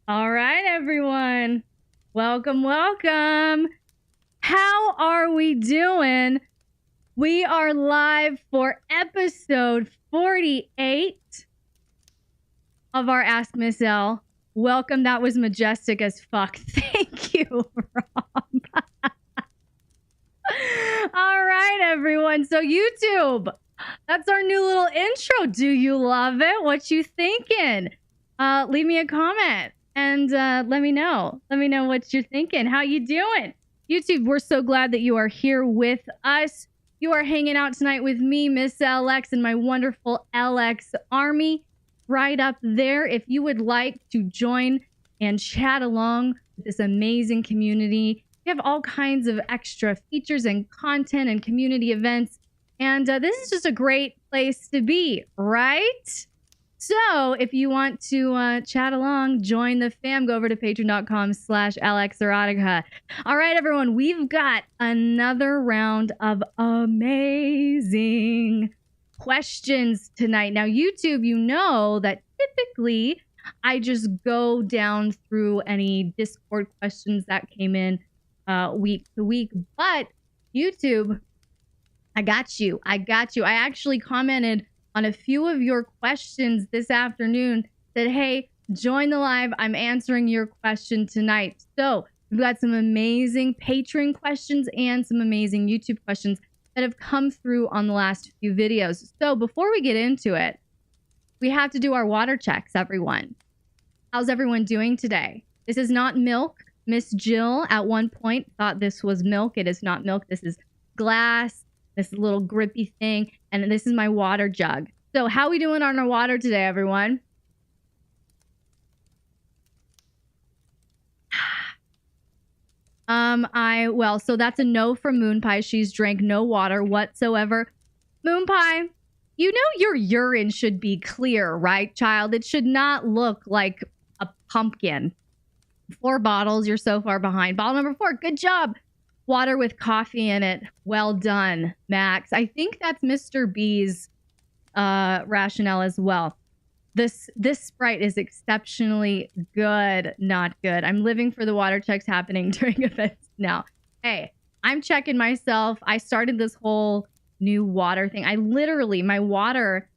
All right, everyone. Welcome, welcome. How are we doing? We are live for episode 48 of our Ask Miss Elle. Welcome. That was majestic as fuck. Thank you, Rob. All right, everyone. So YouTube, that's our new little intro. Do you love it? What you thinking? Leave me a comment and let me know. Let me know what you're thinking. How you doing? YouTube, we're so glad that you are here with us. You are hanging out tonight with me, Miss LX, and my wonderful LX Army. Right up there, if you would like to join and chat along with this amazing community. We have all kinds of extra features and content and community events. And this is just a great place to be, right? So if you want to chat along, join the fam, go over to patreon.com/LXerotica. All right, everyone, we've got another round of amazing questions tonight. Now, YouTube, you know that typically I just go down through any Discord questions that came in week to week, but YouTube, I got you. I actually commented on a few of your questions this afternoon, said, hey, join the live. I'm answering your question tonight. So we've got some amazing Patreon questions and some amazing YouTube questions that have come through on the last few videos. So before we get into it, we have to do our water checks, everyone. How's everyone doing today? This is not milk. Miss Jill at one point thought this was milk. It is not milk. This is glass, this little grippy thing, and this is my water jug. So how are we doing on our water today, everyone? Well, so that's a no from Moon Pie. She's drank no water whatsoever. Moon Pie, you know your urine should be clear, right, child? It should not look like a pumpkin. 4 bottles, you're so far behind. Bottle number 4, good job. Water with coffee in it. Well done, Max. I think that's Mr. B's rationale as well. This Sprite is exceptionally good, not good. I'm living for the water checks happening during events now. Hey, I'm checking myself. I started this whole new water thing. My water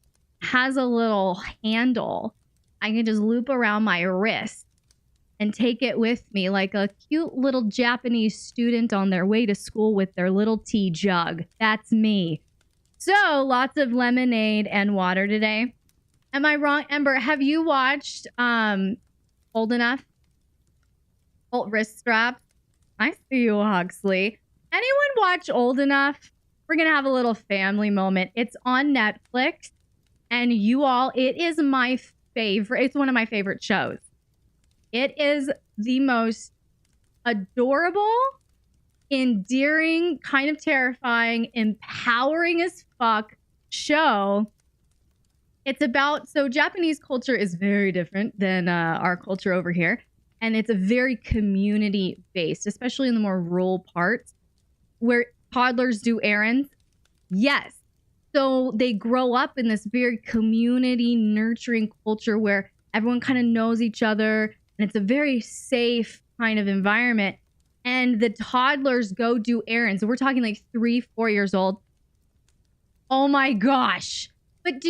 has a little handle. I can just loop around my wrist and take it with me like a cute little Japanese student on their way to school with their little tea jug. That's me. So lots of lemonade and water today. Am I wrong, Ember? Have you watched Old Enough? Old Wrist Strap? I see you, Huxley. Anyone watch Old Enough? We're going to have a little family moment. It's on Netflix. And you all, it is my favorite. It's one of my favorite shows. It is the most adorable, endearing, kind of terrifying, empowering as fuck show. It's about, so Japanese culture is very different than our culture over here. And it's a very community-based, especially in the more rural parts where toddlers do errands. Yes. So they grow up in this very community nurturing culture where everyone kind of knows each other. And it's a very safe kind of environment. And the toddlers go do errands. We're talking like 3-4 years old. Oh my gosh. But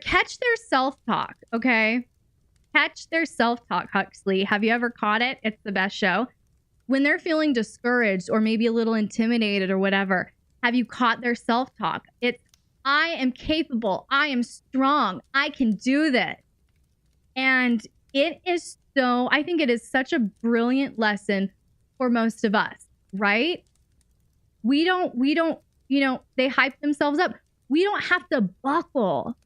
catch their self-talk, okay? Catch their self-talk, Huxley. Have you ever caught it? It's the best show. When they're feeling discouraged or maybe a little intimidated or whatever, have you caught their self-talk? It's, I am capable. I am strong. I can do this. And it is so, I think it is such a brilliant lesson for most of us, right? We don't, you know, they hype themselves up. We don't have to buckle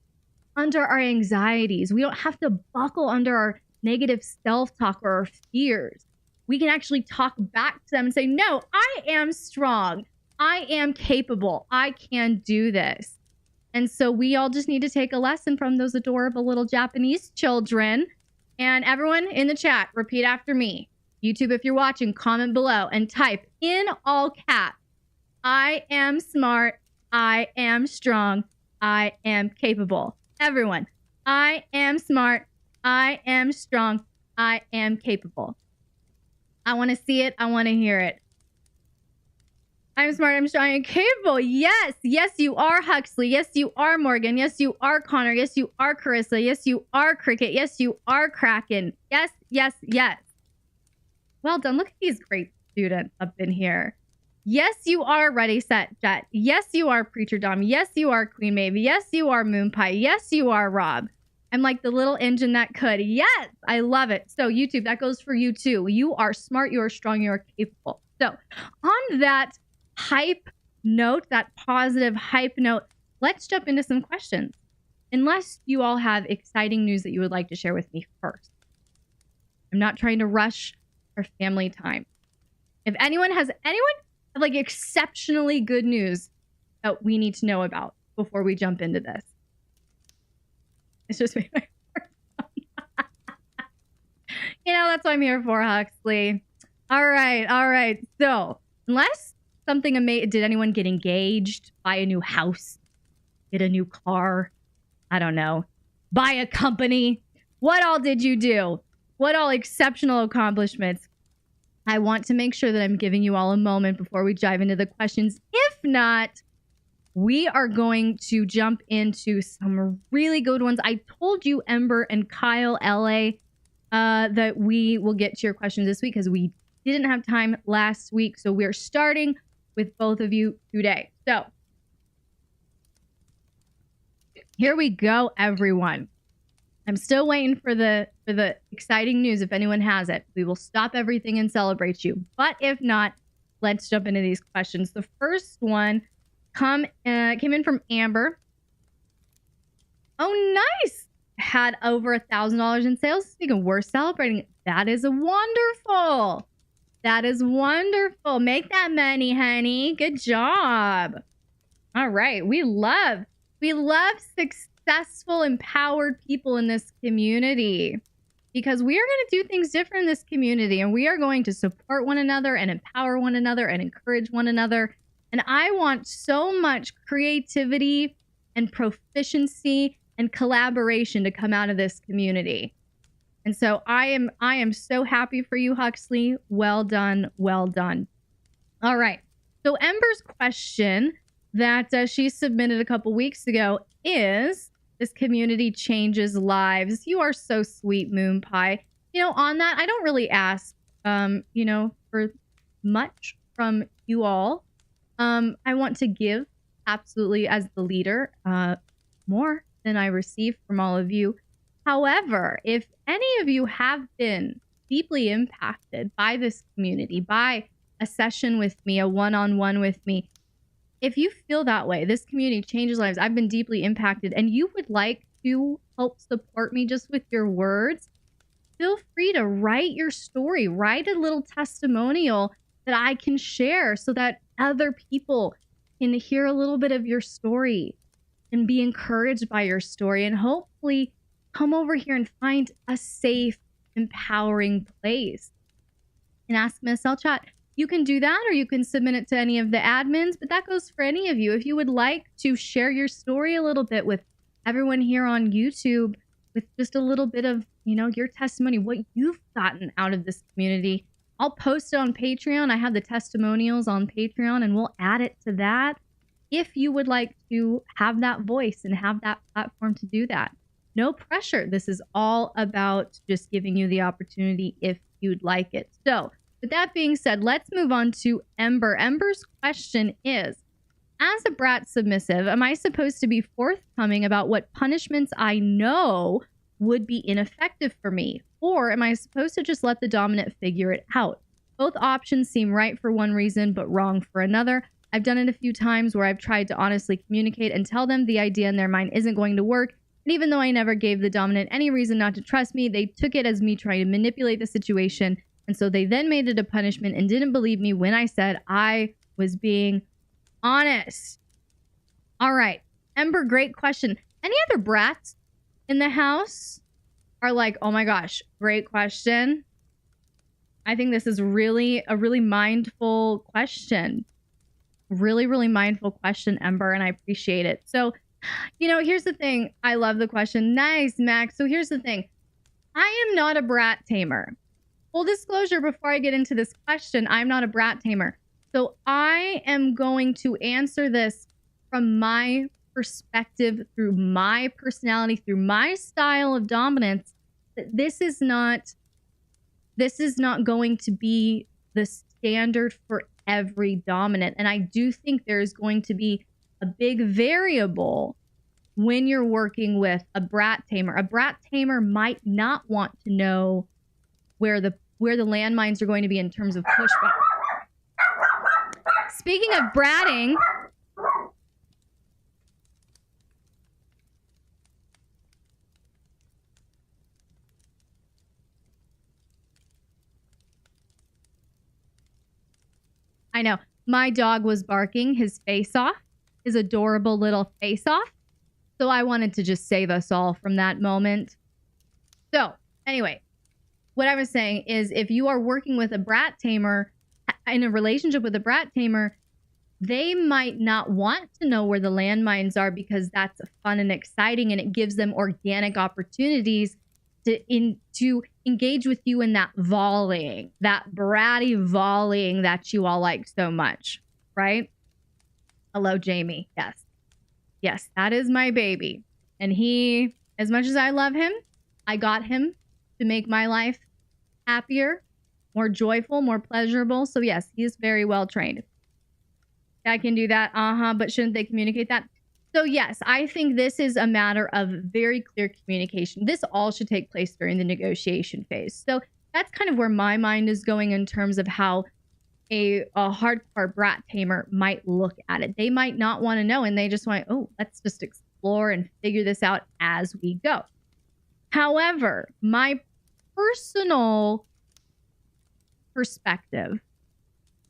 under our anxieties. We don't have to buckle under our negative self-talk or our fears. We can actually talk back to them and say, no, I am strong. I am capable. I can do this. And so we all just need to take a lesson from those adorable little Japanese children. And everyone in the chat, repeat after me. YouTube, if you're watching, comment below and type in all caps, I am smart. I am strong. I am capable. Everyone, I am smart. I am strong. I am capable. I want to see it. I want to hear it. I'm smart, I'm strong, and capable. Yes. Yes, you are, Huxley. Yes, you are, Morgan. Yes, you are, Connor. Yes, you are, Carissa. Yes, you are, Cricket. Yes, you are, Kraken. Yes, yes, yes. Well done. Look at these great students up in here. Yes, you are, Ready, Set, Jet. Yes, you are, Preacher Dom. Yes, you are, Queen Maeve. Yes, you are, Moon Pie. Yes, you are, Rob. I'm like the little engine that could. Yes, I love it. So YouTube, that goes for you too. You are smart, you are strong, you are capable. So on that hype note, that positive hype note, let's jump into some questions. Unless you all have exciting news that you would like to share with me first. I'm not trying to rush our family time. If anyone have like exceptionally good news that we need to know about before we jump into this. It's just my first you know, that's what I'm here for, Huxley. All right. So, unless something amazing, did anyone get engaged, buy a new house, get a new car? I don't know. Buy a company? What all did you do? What all exceptional accomplishments? I want to make sure that I'm giving you all a moment before we dive into the questions. If not, we are going to jump into some really good ones. I told you, Ember and Kyle, LA, that we will get to your questions this week because we didn't have time last week. So we're starting with both of you today. So here we go, everyone. I'm still waiting for the exciting news. If anyone has it, we will stop everything and celebrate you. But if not, let's jump into these questions. The first one came in from Amber. Oh, nice. Had over $1,000 in sales. Speaking, we're celebrating. That is wonderful. That is wonderful. Make that money, honey. Good job. All right. We love successful, empowered people in this community because we are going to do things different in this community, and we are going to support one another and empower one another and encourage one another. And I want so much creativity and proficiency and collaboration to come out of this community. And so I am so happy for you, Huxley. Well done. Well done. All right. So Ember's question that she submitted a couple weeks ago is, this community changes lives. You are so sweet, Moon Pie. You know, on that, I don't really ask, you know, for much from you all. I want to give, absolutely, as the leader, more than I receive from all of you. However, if any of you have been deeply impacted by this community, by a session with me, a one-on-one with me, if you feel that way, this community changes lives, I've been deeply impacted, and you would like to help support me just with your words, feel free to write your story, write a little testimonial that I can share so that other people can hear a little bit of your story and be encouraged by your story, and hopefully come over here and find a safe, empowering place. And ask MSL Chat. You can do that, or you can submit it to any of the admins, but that goes for any of you. If you would like to share your story a little bit with everyone here on YouTube, with just a little bit of, you know, your testimony, what you've gotten out of this community, I'll post it on Patreon. I have the testimonials on Patreon, and we'll add it to that if you would like to have that voice and have that platform to do that. No pressure. This is all about just giving you the opportunity if you'd like it. So with that being said, let's move on to Ember. Ember's question is, as a brat submissive, am I supposed to be forthcoming about what punishments I know would be ineffective for me? Or am I supposed to just let the dominant figure it out? Both options seem right for one reason, but wrong for another. I've done it a few times where I've tried to honestly communicate and tell them the idea in their mind isn't going to work. And even though I never gave the dominant any reason not to trust me, they took it as me trying to manipulate the situation. And so they then made it a punishment and didn't believe me when I said I was being honest. All right. Ember, great question. Any other brats in the house are like, oh my gosh, great question? I think this is really a really mindful question. Really mindful question, Ember, and I appreciate it. So, you know, here's the thing. I love the question. Nice, Max. So here's the thing. I am not a brat tamer. Full disclosure, before I get into this question, I'm not a brat tamer. So I am going to answer this from my perspective, through my personality, through my style of dominance. This is not going to be the standard for every dominant. And I do think there's going to be a big variable when you're working with a brat tamer. A brat tamer might not want to know where the landmines are going to be in terms of pushback. Speaking of bratting, I know my dog was barking his face off, his adorable little face off. So I wanted to just save us all from that moment. So anyway, what I was saying is, if you are working with a brat tamer, in a relationship with a brat tamer, they might not want to know where the landmines are, because that's fun and exciting, and it gives them organic opportunities to engage with you in that volleying, that bratty volleying that you all like so much, right? Hello, Jamie. Yes, that is my baby. And he, as much as I love him, I got him to make my life happier, more joyful, more pleasurable. So yes, he is very well trained. I can do that. But shouldn't they communicate that? So yes, I think this is a matter of very clear communication. This all should take place during the negotiation phase. So that's kind of where my mind is going in terms of how a hardcore brat tamer might look at it. They might not want to know, and they just want, oh, let's just explore and figure this out as we go. However, my personal perspective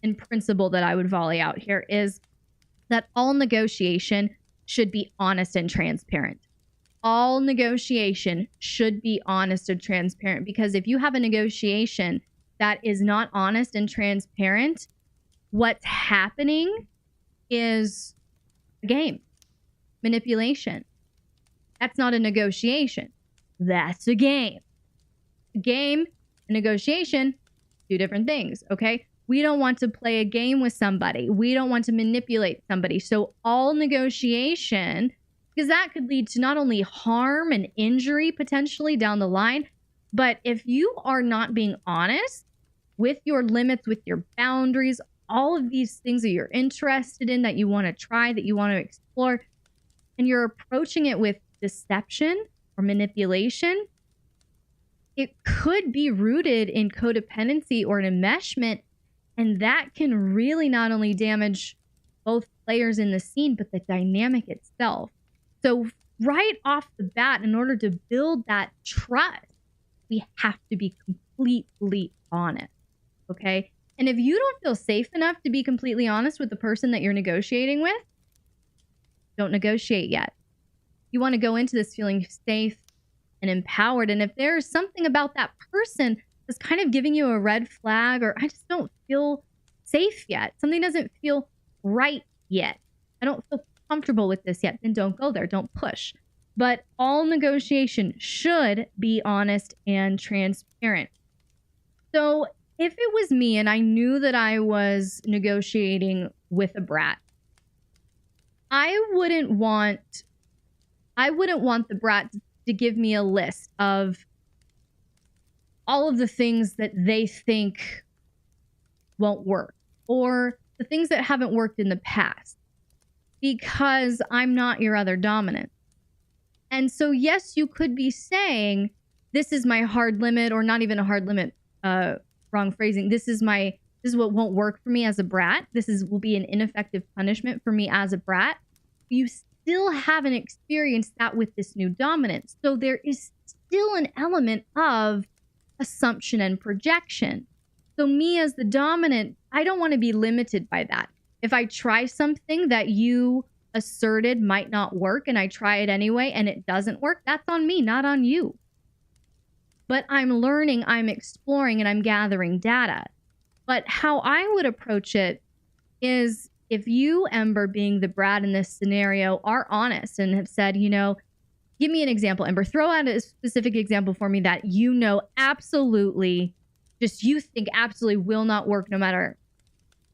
and principle that I would volley out here is that all negotiation should be honest and transparent. All negotiation should be honest and transparent, because if you have a negotiation that is not honest and transparent, what's happening is a game, manipulation. That's not a negotiation. That's a game. A game, a negotiation, two different things, okay? We don't want to play a game with somebody. We don't want to manipulate somebody. So all negotiation, because that could lead to not only harm and injury potentially down the line, but if you are not being honest with your limits, with your boundaries, all of these things that you're interested in, that you want to try, that you want to explore, and you're approaching it with deception or manipulation, it could be rooted in codependency or an enmeshment. And that can really not only damage both players in the scene, but the dynamic itself. So right off the bat, in order to build that trust, we have to be completely honest, okay? And if you don't feel safe enough to be completely honest with the person that you're negotiating with, don't negotiate yet. You want to go into this feeling safe and empowered. And if there's something about that person that's kind of giving you a red flag, or I just don't feel safe yet, something doesn't feel right yet, I don't feel comfortable with this yet, then don't go there, don't push. But all negotiation should be honest and transparent. So if it was me and I knew that I was negotiating with a brat, I wouldn't want the brat to give me a list of all of the things that they think won't work, or the things that haven't worked in the past, because I'm not your other dominant. And so, yes, you could be saying, this is my hard limit, or not even a hard limit, wrong phrasing. This is what won't work for me as a brat. Will be an ineffective punishment for me as a brat. You still haven't experienced that with this new dominance. So there is still an element of assumption and projection. So me as the dominant, I don't want to be limited by that. If I try something that you asserted might not work and I try it anyway and it doesn't work, that's on me, not on you. But I'm learning, I'm exploring, and I'm gathering data. But how I would approach it is, if you, Ember, being the brat in this scenario, are honest and have said, you know, Give me an example, Ember. Throw out a specific example for me that you know absolutely, just you think absolutely will not work no matter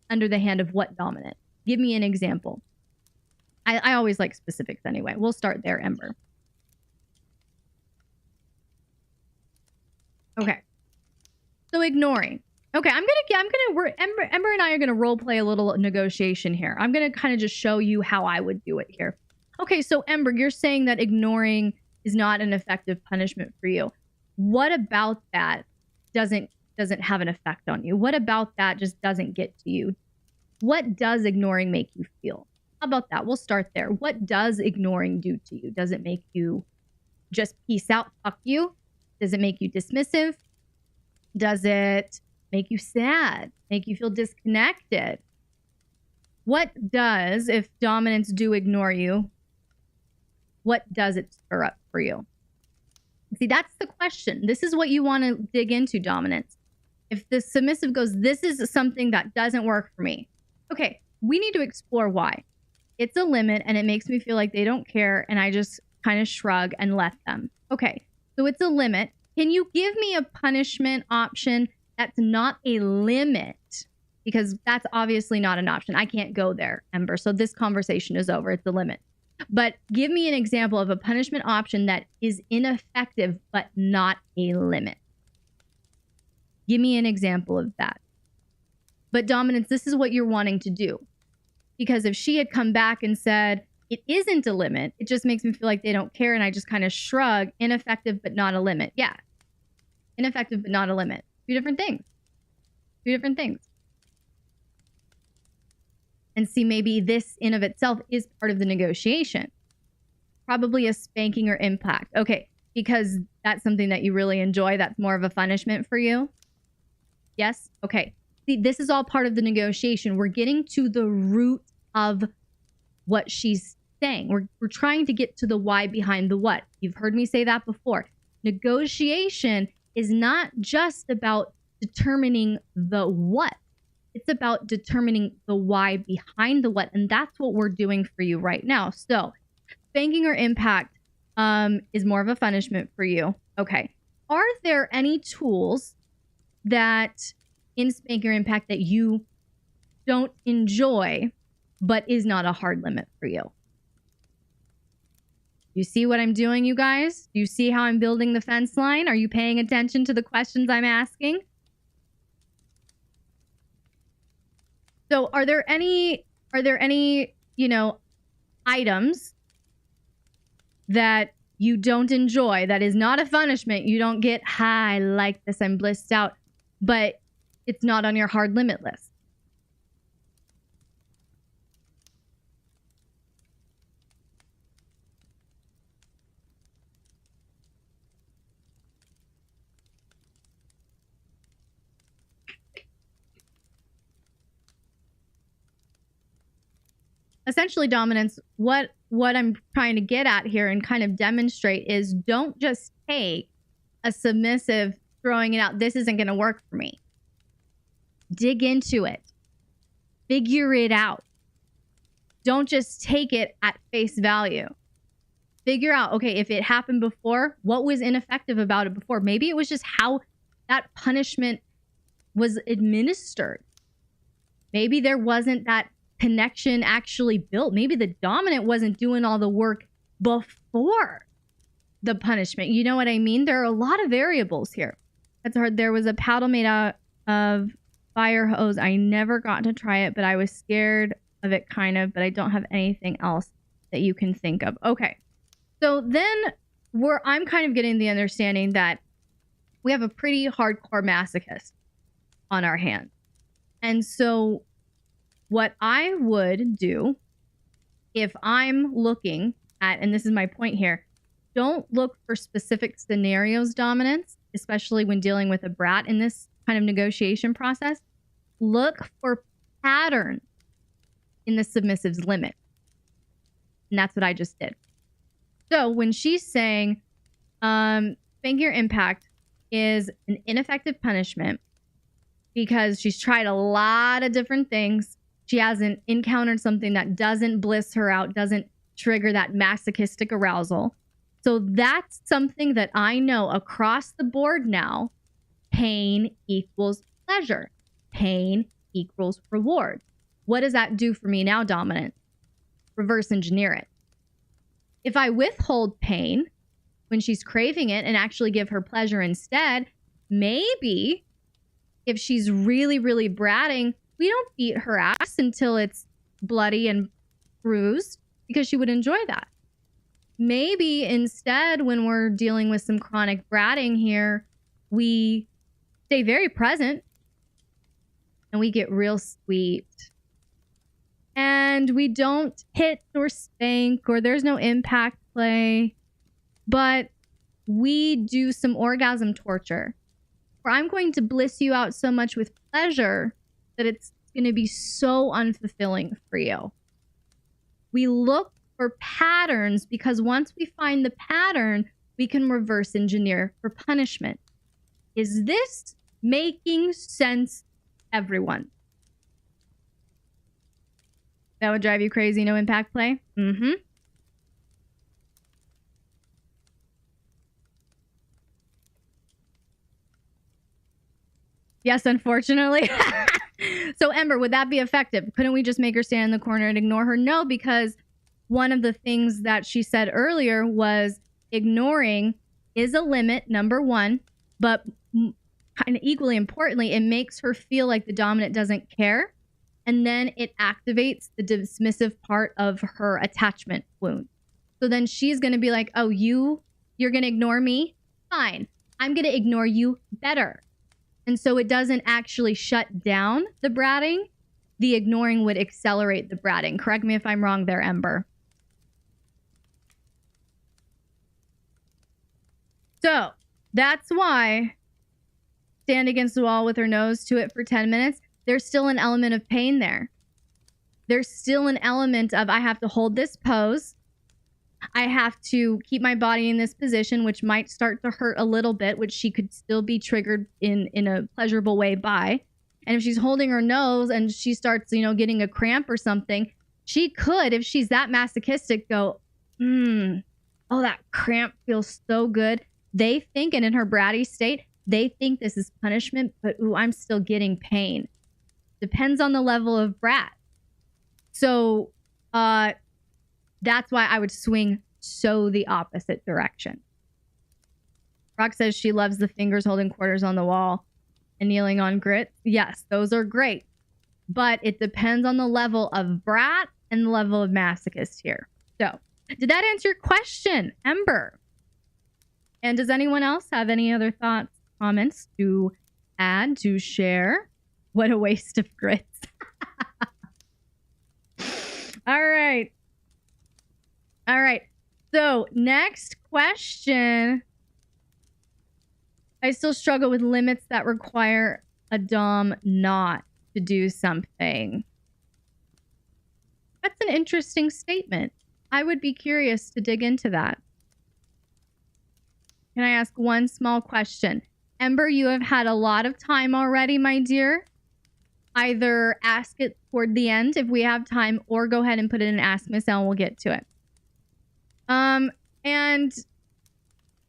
under the hand of what dominant. Give me an example. I always like specifics anyway. We'll start there, Ember. Okay. So ignoring. Okay, Ember and I are gonna role play a little negotiation here. I'm gonna kind of just show you how I would do it here. Okay, so Ember, you're saying that ignoring is not an effective punishment for you. What about that doesn't have an effect on you? What about that just doesn't get to you? What does ignoring make you feel? How about that? We'll start there. What does ignoring do to you? Does it make you just peace out, fuck you? Does it make you dismissive? Does it make you sad? Make you feel disconnected? What does, if dominants do ignore you, what does it stir up for you? See, that's the question. This is what you want to dig into, dominance. If the submissive goes, this is something that doesn't work for me. Okay, we need to explore why. It's a limit and it makes me feel like they don't care and I just kind of shrug and let them. Okay, so it's a limit. Can you give me a punishment option that's not a limit? Because that's obviously not an option. I can't go there, Ember. So this conversation is over. It's a limit. But give me an example of a punishment option that is ineffective but not a limit. Give me an example of that. But dominance, this is what you're wanting to do. Because if she had come back and said, it isn't a limit, it just makes me feel like they don't care and I just kind of shrug, ineffective but not a limit. Yeah. Ineffective but not a limit. Two different things. Two different things. And see, maybe this in of itself is part of the negotiation. Probably a spanking or impact. Okay, because that's something that you really enjoy. That's more of a punishment for you. Yes? Okay. See, this is all part of the negotiation. We're getting to the root of what she's saying. We're trying to get to the why behind the what. You've heard me say that before. Negotiation is not just about determining the what. It's about determining the why behind the what. And that's what we're doing for you right now. So spanking or impact is more of a punishment for you. Okay. Are there any tools that in spanking or impact that you don't enjoy, but is not a hard limit for you? You see what I'm doing, you guys? Do you see how I'm building the fence line? Are you paying attention to the questions I'm asking? So are there any, you know, items that you don't enjoy, that is not a punishment? You don't get, I like this, I'm blissed out, but it's not on your hard limit list. Essentially, dominance, what I'm trying to get at here and kind of demonstrate is don't just take a submissive throwing it out. This isn't going to work for me. Dig into it. Figure it out. Don't just take it at face value. Figure out, okay, if it happened before, what was ineffective about it before? Maybe it was just how that punishment was administered. Maybe there wasn't that connection actually built. Maybe the dominant wasn't doing all the work before the punishment. You know what I mean? There are a lot of variables here. That's hard. There was a paddle made out of fire hose. I never got to try it, but I was scared of it kind of, but I don't have anything else that you can think of. Okay. So then I'm kind of getting the understanding that we have a pretty hardcore masochist on our hands. And so what I would do if I'm looking at, and this is my point here, don't look for specific scenarios, dominance, especially when dealing with a brat in this kind of negotiation process. Look for patterns in the submissive's limit. And that's what I just did. So when she's saying spanking or impact is an ineffective punishment because she's tried a lot of different things, she hasn't encountered something that doesn't bliss her out, doesn't trigger that masochistic arousal. So that's something that I know across the board now. Pain equals pleasure. Pain equals reward. What does that do for me now, dominant? Reverse engineer it. If I withhold pain when she's craving it and actually give her pleasure instead, maybe if she's really, really bratting, we don't beat her ass until it's bloody and bruised because she would enjoy that. Maybe instead, when we're dealing with some chronic bratting here, we stay very present and we get real sweet. And we don't hit or spank, or there's no impact play, but we do some orgasm torture where I'm going to bliss you out so much with pleasure that it's going to be so unfulfilling for you. We look for patterns because once we find the pattern, we can reverse engineer for punishment. Is this making sense, everyone? That would drive you crazy, no impact play? Mm-hmm. Yes, unfortunately. So, Ember, would that be effective? Couldn't we just make her stand in the corner and ignore her? No, because one of the things that she said earlier was ignoring is a limit, number one, but kind of equally importantly, it makes her feel like the dominant doesn't care. And then it activates the dismissive part of her attachment wound. So then she's going to be like, oh, you're going to ignore me? Fine. I'm going to ignore you better. And so it doesn't actually shut down the bratting. The ignoring would accelerate the bratting. Correct me if I'm wrong there, Ember. So that's why stand against the wall with her nose to it for 10 minutes. There's still an element of pain there. There's still an element of I have to hold this pose. I have to keep my body in this position, which might start to hurt a little bit, which she could still be triggered in a pleasurable way by. And if she's holding her nose and she starts, getting a cramp or something, she could, if she's that masochistic, go, oh, that cramp feels so good. They think, and in her bratty state, they think this is punishment, but ooh, I'm still getting pain. Depends on the level of brat. So that's why I would swing so the opposite direction. Rock says she loves the fingers holding quarters on the wall and kneeling on grits. Yes, those are great. But it depends on the level of brat and the level of masochist here. So, did that answer your question, Ember? And does anyone else have any other thoughts, comments to add, to share? What a waste of grits. All right. All right. So next question. I still struggle with limits that require a dom not to do something. That's an interesting statement. I would be curious to dig into that. Can I ask one small question? Ember, you have had a lot of time already, my dear. Either ask it toward the end if we have time, or go ahead and put it in Ask Miss Elle and we'll get to it. And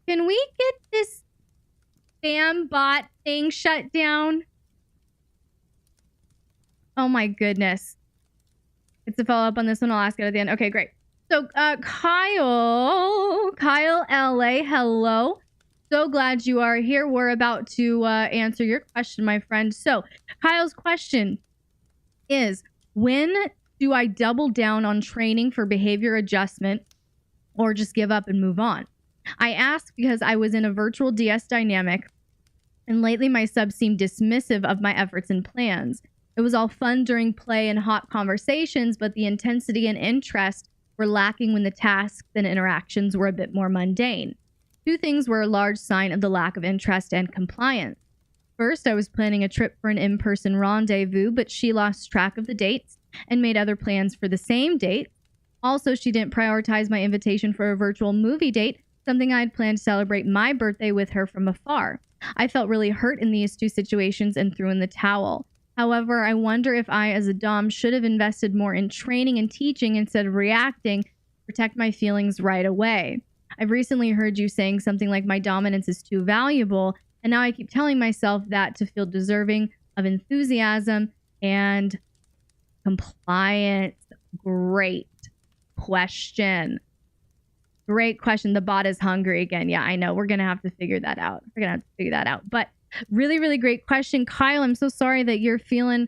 can we get this spam bot thing shut down? Oh my goodness. It's a follow-up on this one. I'll ask it at the end. Okay, great. So, Kyle LA, hello. So glad you are here. We're about to answer your question, my friend. So, Kyle's question is, when do I double down on training for behavior adjustment or just give up and move on? I ask because I was in a virtual DS dynamic, and lately my sub seemed dismissive of my efforts and plans. It was all fun during play and hot conversations, but the intensity and interest were lacking when the tasks and interactions were a bit more mundane. Two things were a large sign of the lack of interest and compliance. First, I was planning a trip for an in-person rendezvous, but she lost track of the dates and made other plans for the same date. Also, she didn't prioritize my invitation for a virtual movie date, something I had planned to celebrate my birthday with her from afar. I felt really hurt in these two situations and threw in the towel. However, I wonder if I, as a dom, should have invested more in training and teaching instead of reacting to protect my feelings right away. I've recently heard you saying something like, my dominance is too valuable. And now I keep telling myself that to feel deserving of enthusiasm and compliance. Great question. Great question. The bot is hungry again. Yeah, I know. We're going to have to figure that out. But really, really great question. Kyle, I'm so sorry that you're feeling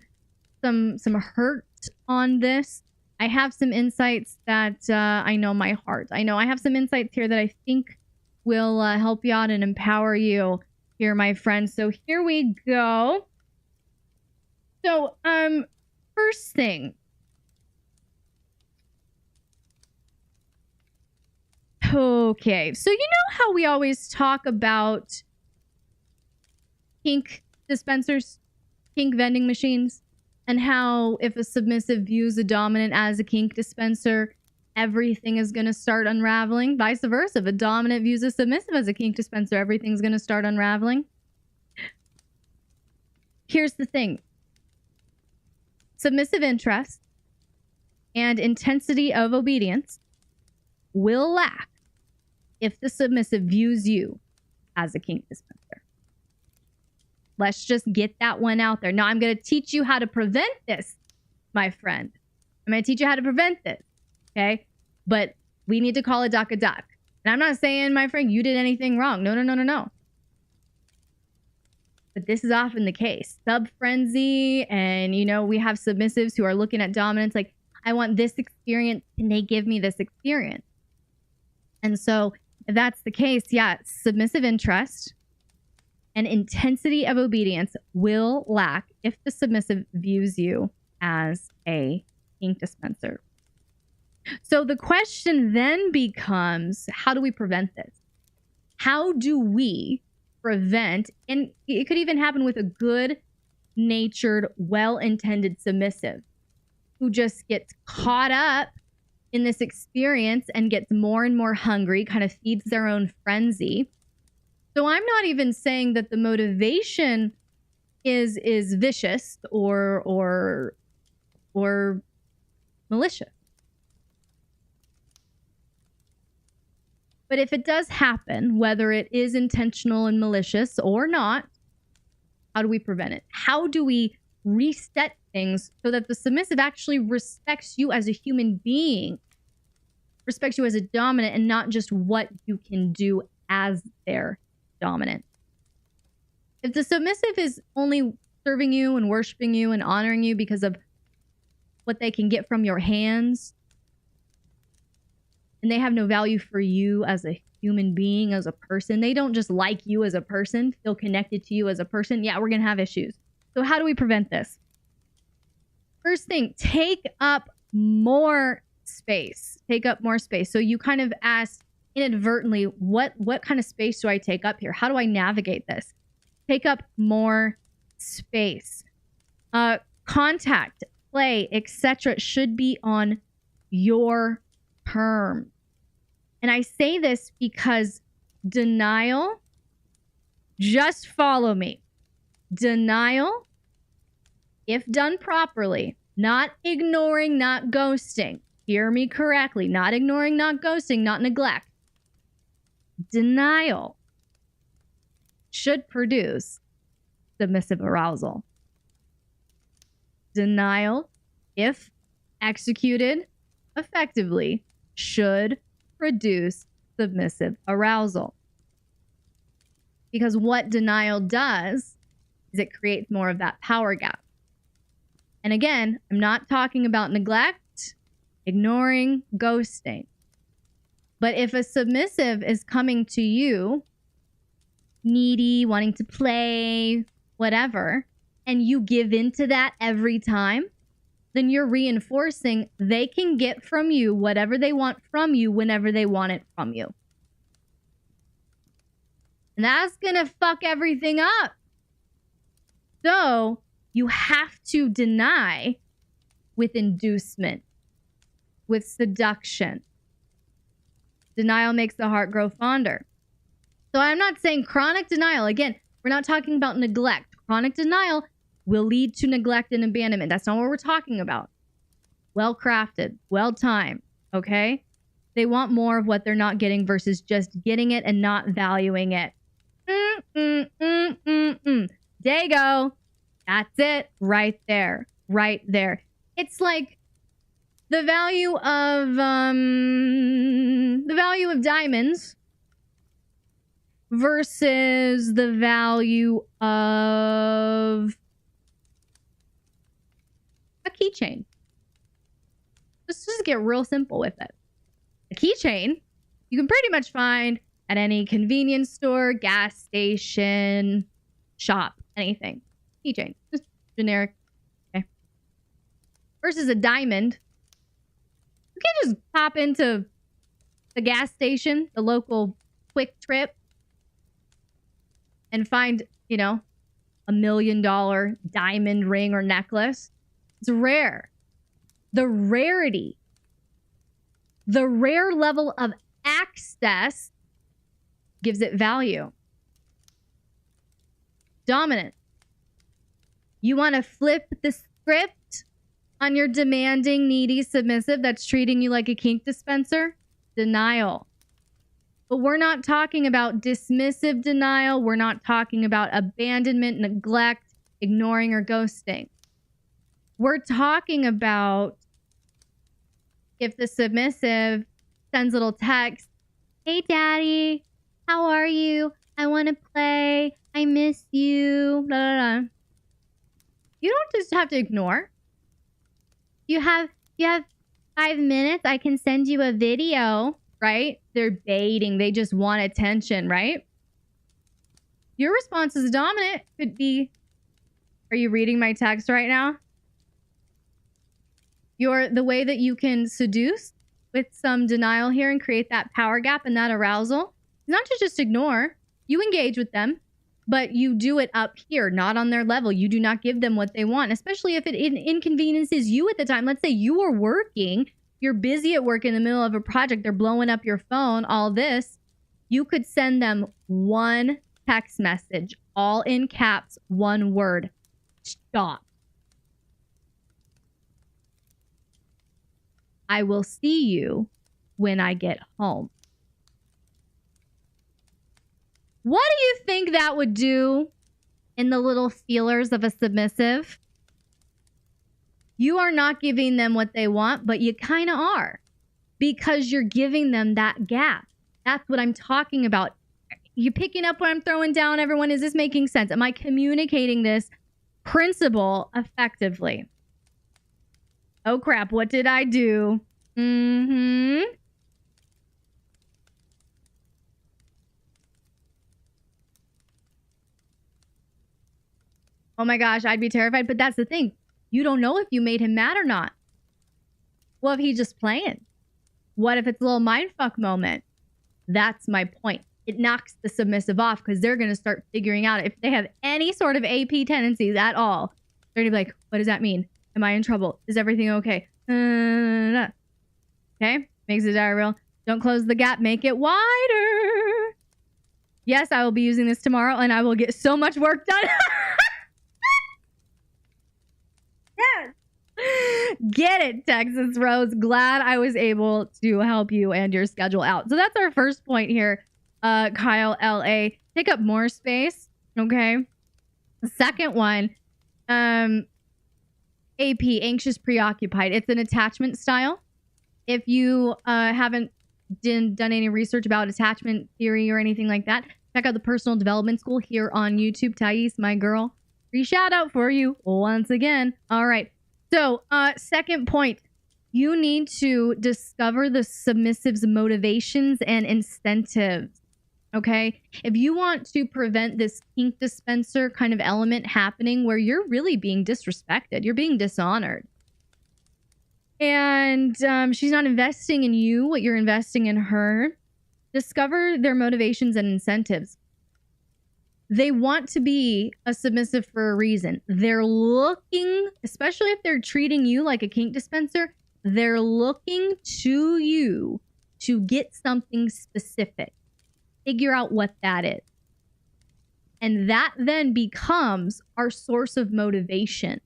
some hurt on this. I have some insights that I know my heart. I know I have some insights here that I think will help you out and empower you here, my friend. So here we go. So, first thing. Okay, so you know how we always talk about kink dispensers, kink vending machines, and how if a submissive views a dominant as a kink dispenser, everything is going to start unraveling. Vice versa, if a dominant views a submissive as a kink dispenser, everything's going to start unraveling. Here's the thing. Submissive interest and intensity of obedience will lack if the submissive views you as a kink dispenser. Let's just get that one out there. Now, I'm going to teach you how to prevent this, my friend. I'm going to teach you how to prevent this, okay? But we need to call a duck a duck. And I'm not saying, my friend, you did anything wrong. No. But this is often the case. Sub frenzy, and, you know, we have submissives who are looking at dominance like, I want this experience, and they give me this experience. And so if that's the case, yeah, submissive interest and intensity of obedience will lack if the submissive views you as a kink dispenser. So the question then becomes, how do we prevent this? How do we prevent, and it could even happen with a good-natured, well-intended submissive who just gets caught up in this experience and gets more and more hungry, kind of feeds their own frenzy. So I'm not even saying that the motivation is vicious or malicious. But if it does happen, whether it is intentional and malicious or not, how do we prevent it? How do we reset things so that the submissive actually respects you as a human being, respects you as a dominant, and not just what you can do as their dominant? If the submissive is only serving you and worshiping you and honoring you because of what they can get from your hands, and they have no value for you as a human being, as a person, they don't just like you as a person, feel connected to you as a person, yeah, we're going to have issues. So how do we prevent this? First thing, take up more space. Take up more space. So you kind of asked inadvertently, what kind of space do I take up here? How do I navigate this? Take up more space. Contact, play, etc. should be on your terms. And I say this because denial, just follow me. Denial, if done properly, not ignoring, not ghosting. Hear me correctly. Not ignoring, not ghosting, not neglect. Denial should produce submissive arousal. Denial, if executed effectively, should produce submissive arousal. Because what denial does is it creates more of that power gap. And again, I'm not talking about neglect, ignoring, ghosting. But if a submissive is coming to you, needy, wanting to play, whatever, and you give into that every time, then you're reinforcing they can get from you whatever they want from you whenever they want it from you. And that's going to fuck everything up. So you have to deny with inducement, with seduction. Denial makes the heart grow fonder. So I'm not saying chronic denial. Again, we're not talking about neglect. Chronic denial will lead to neglect and abandonment. That's not what we're talking about. Well crafted, well timed, okay? They want more of what they're not getting versus just getting it and not valuing it. Dago. That's it. Right there. Right there. It's like the value of diamonds versus the value of a keychain. Let's just get real simple with it. A keychain you can pretty much find at any convenience store, gas station, shop, anything. Keychain, just generic. Okay. Versus a diamond, you can't just pop into the gas station, the local Quick Trip, and find, you know, $1 million diamond ring or necklace. It's rare. The rarity, the rare level of access gives it value. Dominant. You want to flip the script on your demanding, needy, submissive that's treating you like a kink dispenser? Denial. But we're not talking about dismissive denial. We're not talking about abandonment, neglect, ignoring, or ghosting. We're talking about if the submissive sends little text, "Hey, daddy, how are you? I want to play. I miss you." Blah, blah, blah. You don't just have to ignore. You have 5 minutes. I can send you a video, right? They're baiting. They just want attention, right? Your response as dominant could be, are you reading my text right now? The way that you can seduce with some denial here and create that power gap and that arousal is not to just ignore. You engage with them, but you do it up here, not on their level. You do not give them what they want, especially if it inconveniences you at the time. Let's say you are working, you're busy at work in the middle of a project, they're blowing up your phone, all this. You could send them one text message, all in caps, one word: stop. I will see you when I get home. What do you think that would do in the little feelers of a submissive? You are not giving them what they want, but you kind of are, because you're giving them that gap. That's what I'm talking about. You picking up what I'm throwing down, everyone? Is this making sense? Am I communicating this principle effectively? Oh crap, what did I do? Oh my gosh, I'd be terrified. But that's the thing. You don't know if you made him mad or not. What if he's just playing? What if it's a little mindfuck moment? That's my point. It knocks the submissive off because they're going to start figuring out if they have any sort of AP tendencies at all. They're going to be like, what does that mean? Am I in trouble? Is everything okay? Okay, makes it real. Don't close the gap, make it wider. Yes, I will be using this tomorrow and I will get so much work done. Yes. Get it, Texas Rose. Glad I was able to help you and your schedule out. So that's our first point here. Kyle LA, take up more space. Okay. The second one, AP, anxious, preoccupied. It's an attachment style. If you haven't done any research about attachment theory or anything like that, check out the Personal Development School here on YouTube. Thais, my girl, free shout out for you once again. All right. So second point, you need to discover the submissive's motivations and incentives. Okay. If you want to prevent this kink dispenser kind of element happening where you're really being disrespected, you're being dishonored, and she's not investing in you what you're investing in her, discover their motivations and incentives. They want to be a submissive for a reason. They're looking, especially if they're treating you like a kink dispenser, they're looking to you to get something specific. Figure out what that is. And that then becomes our source of motivation.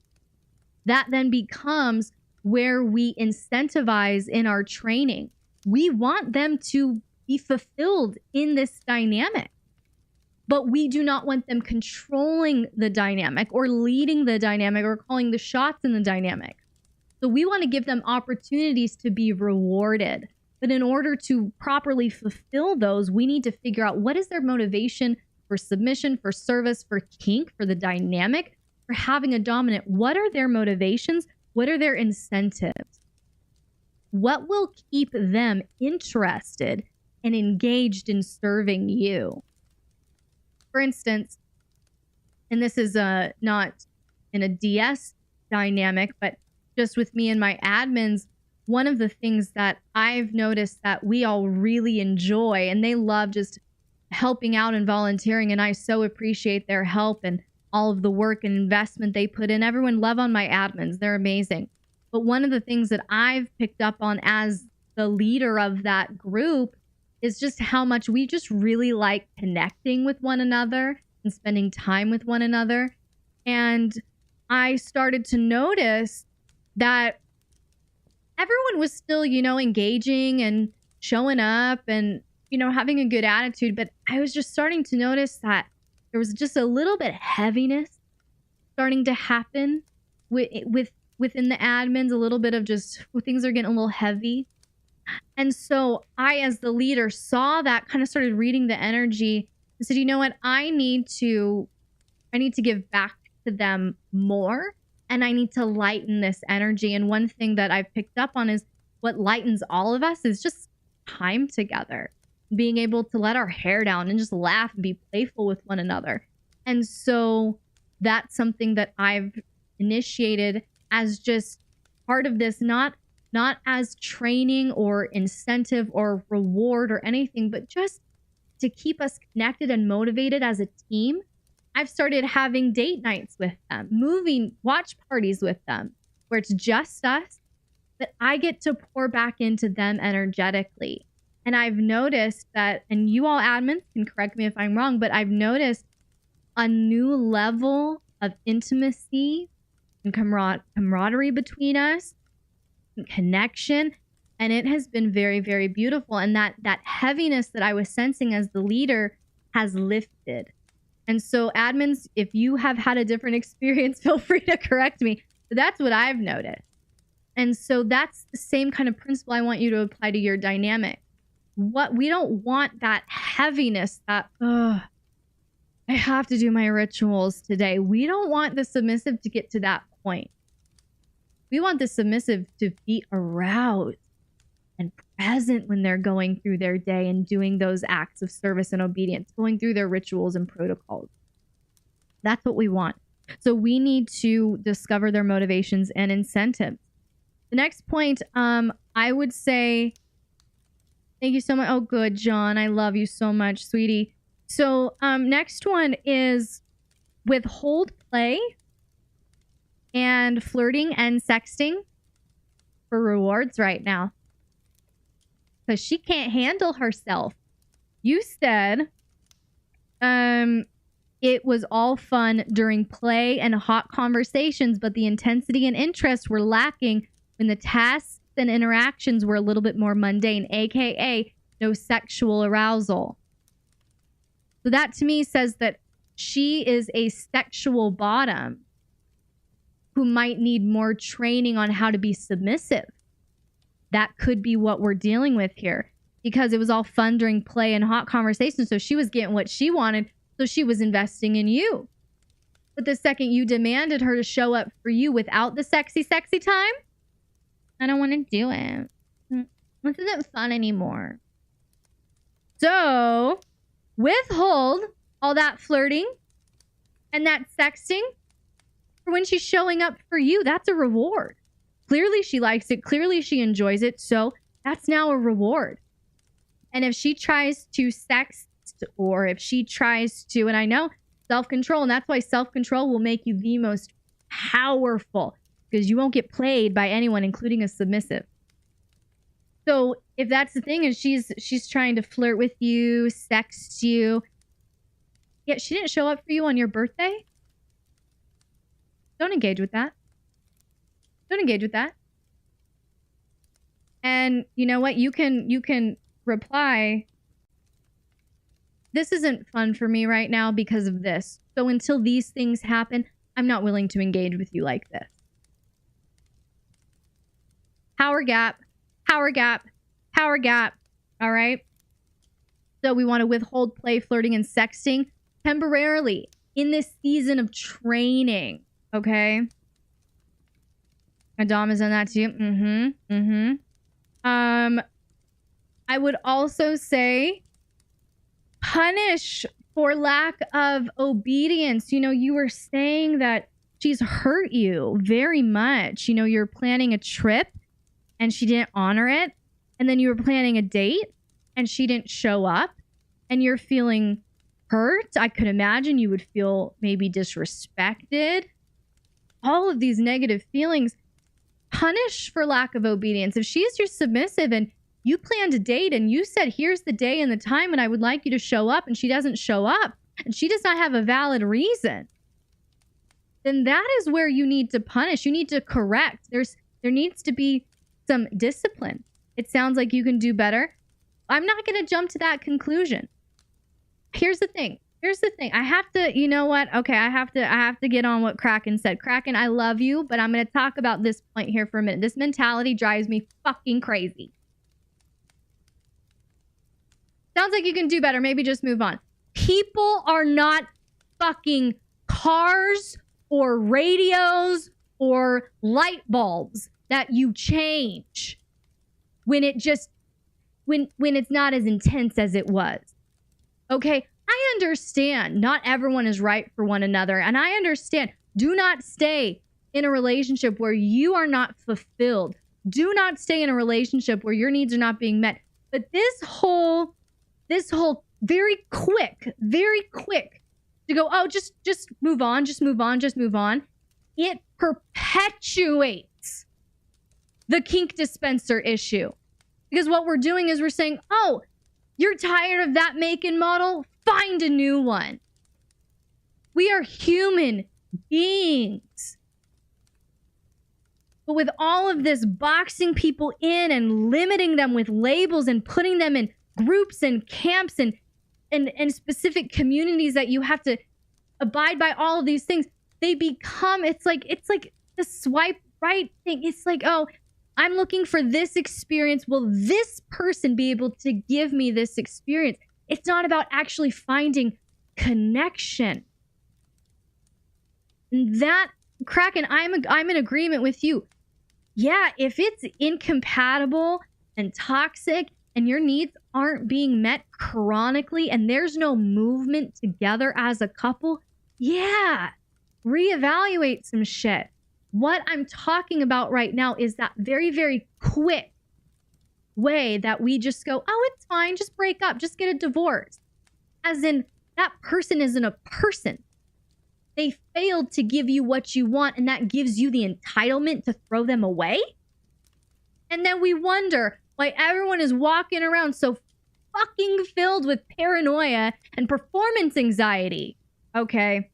That then becomes where we incentivize in our training. We want them to be fulfilled in this dynamic, but we do not want them controlling the dynamic or leading the dynamic or calling the shots in the dynamic. So we want to give them opportunities to be rewarded. But in order to properly fulfill those, we need to figure out what is their motivation for submission, for service, for kink, for the dynamic, for having a dominant. What are their motivations? What are their incentives? What will keep them interested and engaged in serving you? For instance, and this is not in a DS dynamic, but just with me and my admins, one of the things that I've noticed that we all really enjoy, and they love just helping out and volunteering, and I so appreciate their help and all of the work and investment they put in. Everyone love on my admins. They're amazing. But one of the things that I've picked up on as the leader of that group is just how much we just really like connecting with one another and spending time with one another. And I started to notice that everyone was still, engaging and showing up and, having a good attitude. But I was just starting to notice that there was just a little bit of heaviness starting to happen within the admins, a little bit of just things are getting a little heavy. And so I, as the leader, saw that, kind of started reading the energy and said, you know what, I need to give back to them more, and I need to lighten this energy. And one thing that I've picked up on is what lightens all of us is just time together, being able to let our hair down and just laugh and be playful with one another. And so that's something that I've initiated as just part of this, not as training or incentive or reward or anything, but just to keep us connected and motivated as a team. I've started having date nights with them, watch parties with them, where it's just us, but I get to pour back into them energetically. And I've noticed that, and you all admins can correct me if I'm wrong, but I've noticed a new level of intimacy and camaraderie between us, and connection, and it has been very, very beautiful. And that heaviness that I was sensing as the leader has lifted. And so admins, if you have had a different experience, feel free to correct me. But that's what I've noticed. And so that's the same kind of principle I want you to apply to your dynamic. We don't want that heaviness, that, I have to do my rituals today. We don't want the submissive to get to that point. We want the submissive to be aroused and present when they're going through their day and doing those acts of service and obedience, going through their rituals and protocols. That's what we want. So we need to discover their motivations and incentives. The next point, I would say, thank you so much. Oh, good, John. I love you so much, sweetie. So next one is withhold play and flirting and sexting for rewards right now, because she can't handle herself. You said it was all fun during play and hot conversations, but the intensity and interest were lacking when the tasks and interactions were a little bit more mundane, aka no sexual arousal. So that to me says that she is a sexual bottom who might need more training on how to be submissive. That could be what we're dealing with here, because it was all fun during play and hot conversations. So she was getting what she wanted. So she was investing in you. But the second you demanded her to show up for you without the sexy time, I don't want to do it. This isn't fun anymore. So withhold all that flirting and that sexting for when she's showing up for you. That's a reward. Clearly she likes it. Clearly she enjoys it. So that's now a reward. And if she tries to sext, or if she tries to, and I know self-control, and that's why self-control will make you the most powerful, because you won't get played by anyone, including a submissive. So if that's the thing, and she's trying to flirt with you, sext you, yet she didn't show up for you on your birthday, don't engage with that. Don't engage with that. And you know what? You can reply, this isn't fun for me right now because of this. So until these things happen, I'm not willing to engage with you like this. Power gap, power gap, power gap. All right. So we want to withhold play, flirting, and sexting temporarily in this season of training. Okay. Adam is on that too. I would also say punish for lack of obedience. You know, you were saying that she's hurt you very much. You know, you're planning a trip and she didn't honor it. And then you were planning a date and she didn't show up and you're feeling hurt. I could imagine you would feel maybe disrespected. All of these negative feelings. Punish for lack of obedience. If she's your submissive and you planned a date and you said, here's the day and the time and I would like you to show up, and she doesn't show up and she does not have a valid reason, then that is where you need to punish. You need to correct. There needs to be some discipline. It sounds like you can do better. I'm not going to jump to that conclusion. Here's the thing. I have to, you know what? Okay, I have to get on what Kraken said. Kraken, I love you, but I'm going to talk about this point here for a minute. This mentality drives me fucking crazy. Sounds like you can do better. Maybe just move on. People are not fucking cars or radios or light bulbs that you change when it's not as intense as it was. Okay? I understand not everyone is right for one another. And I understand, do not stay in a relationship where you are not fulfilled. Do not stay in a relationship where your needs are not being met. But this whole very quick to go, oh, just move on, just move on. It perpetuates the kink dispenser issue. Because what we're doing is we're saying, oh, you're tired of that make and model? Find a new one. We are human beings. But with all of this boxing people in and limiting them with labels and putting them in groups and camps and specific communities that you have to abide by all of these things, they become, it's like the swipe right thing. It's like, oh, I'm looking for this experience. Will this person be able to give me this experience? It's not about actually finding connection. And that, Kraken, I'm in agreement with you. Yeah, if it's incompatible and toxic and your needs aren't being met chronically and there's no movement together as a couple, yeah, reevaluate some shit. What I'm talking about right now is that very, very quick way that we just go, oh, it's fine, just break up, just get a divorce. As in, that person isn't a person. They failed to give you what you want, and that gives you the entitlement to throw them away? And then we wonder why everyone is walking around so fucking filled with paranoia and performance anxiety. Okay.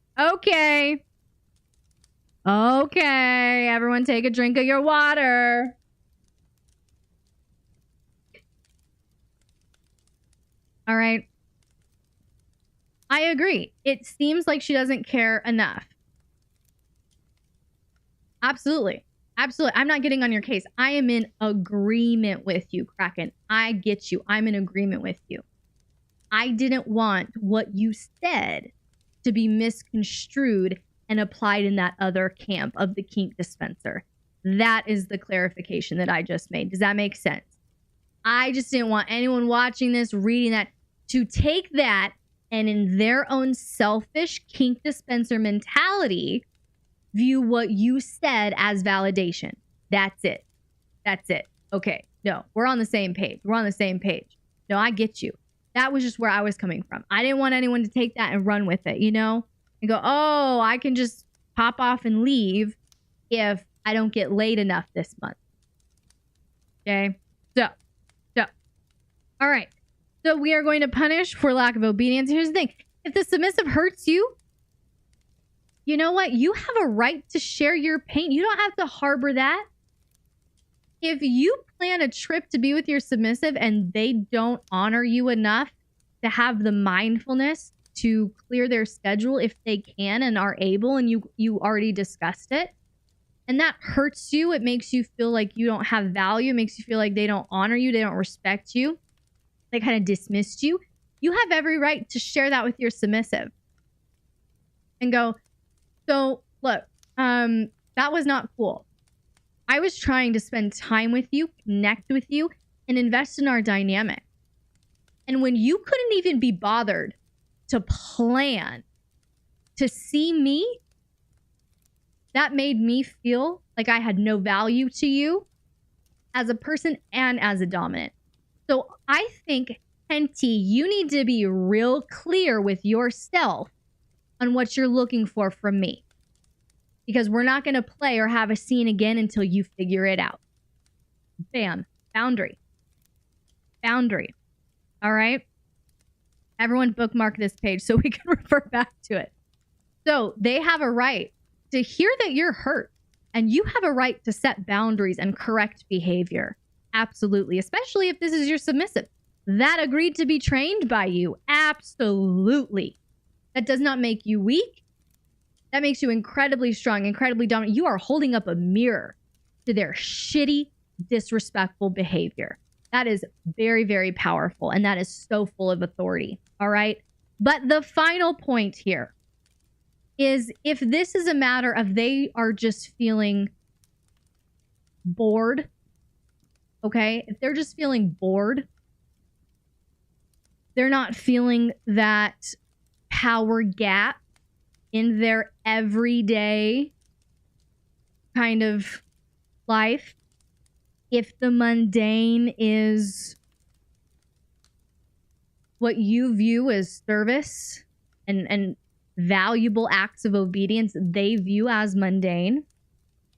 Everyone take a drink of your water. All right. I agree. It seems like she doesn't care enough. Absolutely. I'm not getting on your case. I am in agreement with you, Kraken. I get you. I'm in agreement with you. I didn't want what you said to be misconstrued and applied in that other camp of the kink dispenser. That is the clarification that I just made. Does that make sense? I just didn't want anyone watching this, reading that, to take that and in their own selfish kink dispenser mentality, view what you said as validation. That's it. Okay. No, we're on the same page. No, I get you. That was just where I was coming from. I didn't want anyone to take that and run with it, you know? And go, oh, I can just pop off and leave if I don't get laid enough this month. Okay? So. All right. So we are going to punish for lack of obedience. Here's the thing. If the submissive hurts you, you know what? You have a right to share your pain. You don't have to harbor that. If you plan a trip to be with your submissive and they don't honor you enough to have the mindfulness to clear their schedule if they can and are able, and you already discussed it, and that hurts you, it makes you feel like you don't have value, it makes you feel like they don't honor you, they don't respect you, they kind of dismissed you, you have every right to share that with your submissive and go, so look, that was not cool. I was trying to spend time with you, connect with you, and invest in our dynamic. And when you couldn't even be bothered to plan to see me, that made me feel like I had no value to you as a person and as a dominant. So I think, Henty, you need to be real clear with yourself on what you're looking for from me. Because we're not going to play or have a scene again until you figure it out. Bam. Boundary. Boundary. All right? Everyone bookmark this page so we can refer back to it. So they have a right to hear that you're hurt. And you have a right to set boundaries and correct behavior. Absolutely. Especially if this is your submissive. That agreed to be trained by you. Absolutely. That does not make you weak. That makes you incredibly strong, incredibly dominant. You are holding up a mirror to their shitty, disrespectful behavior. That is very, very powerful. And that is so full of authority. All right. But the final point here is if this is a matter of they are just feeling bored. Okay. If they're just feeling bored, they're not feeling that power gap in their everyday kind of life. If the mundane is what you view as service and valuable acts of obedience they view as mundane,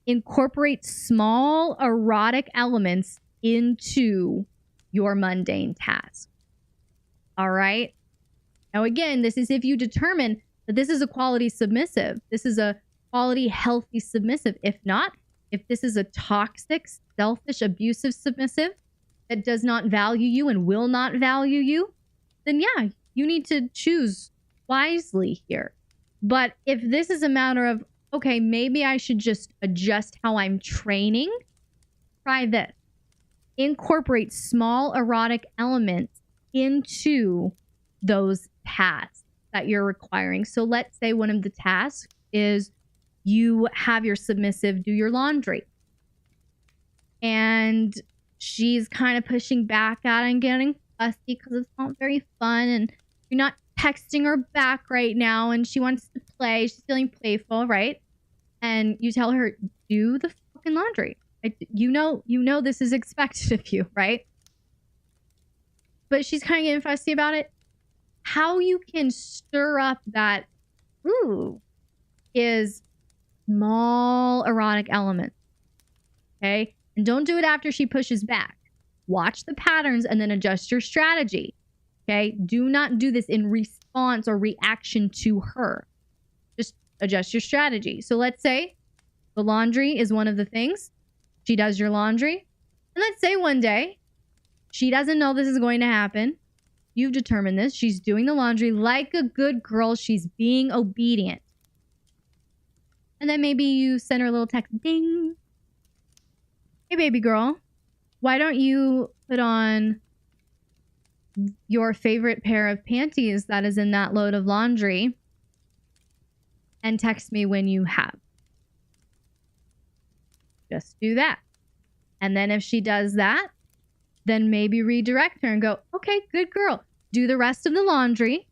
incorporate small erotic elements into your mundane task. All right? Now, again, this is if you determine that this is a quality submissive. This is a quality, healthy submissive. If not, if this is a toxic, selfish, abusive submissive that does not value you and will not value you, then yeah, you need to choose wisely here. But if this is a matter of, okay, maybe I should just adjust how I'm training, try this. Incorporate small erotic elements into those tasks that you're requiring. So let's say one of the tasks is you have your submissive do your laundry. And she's kind of pushing back at it and getting fussy because it's not very fun and you're not texting her back right now and she wants to play. She's feeling playful, right? And you tell her, do the fucking laundry. You know this is expected of you, right? But she's kind of getting fussy about it. How you can stir up that is small erotic elements. Okay? And don't do it after she pushes back. Watch the patterns and then adjust your strategy. Okay? Do not do this in response or reaction to her. Just adjust your strategy. So let's say the laundry is one of the things. She does your laundry. And let's say one day she doesn't know this is going to happen. You've determined this. She's doing the laundry like a good girl. She's being obedient. And then maybe you send her a little text. Ding. Hey, baby girl. Why don't you put on your favorite pair of panties that is in that load of laundry and text me when you have. Just do that. And then if she does that, then maybe redirect her and go, okay, good girl. Do the rest of the laundry.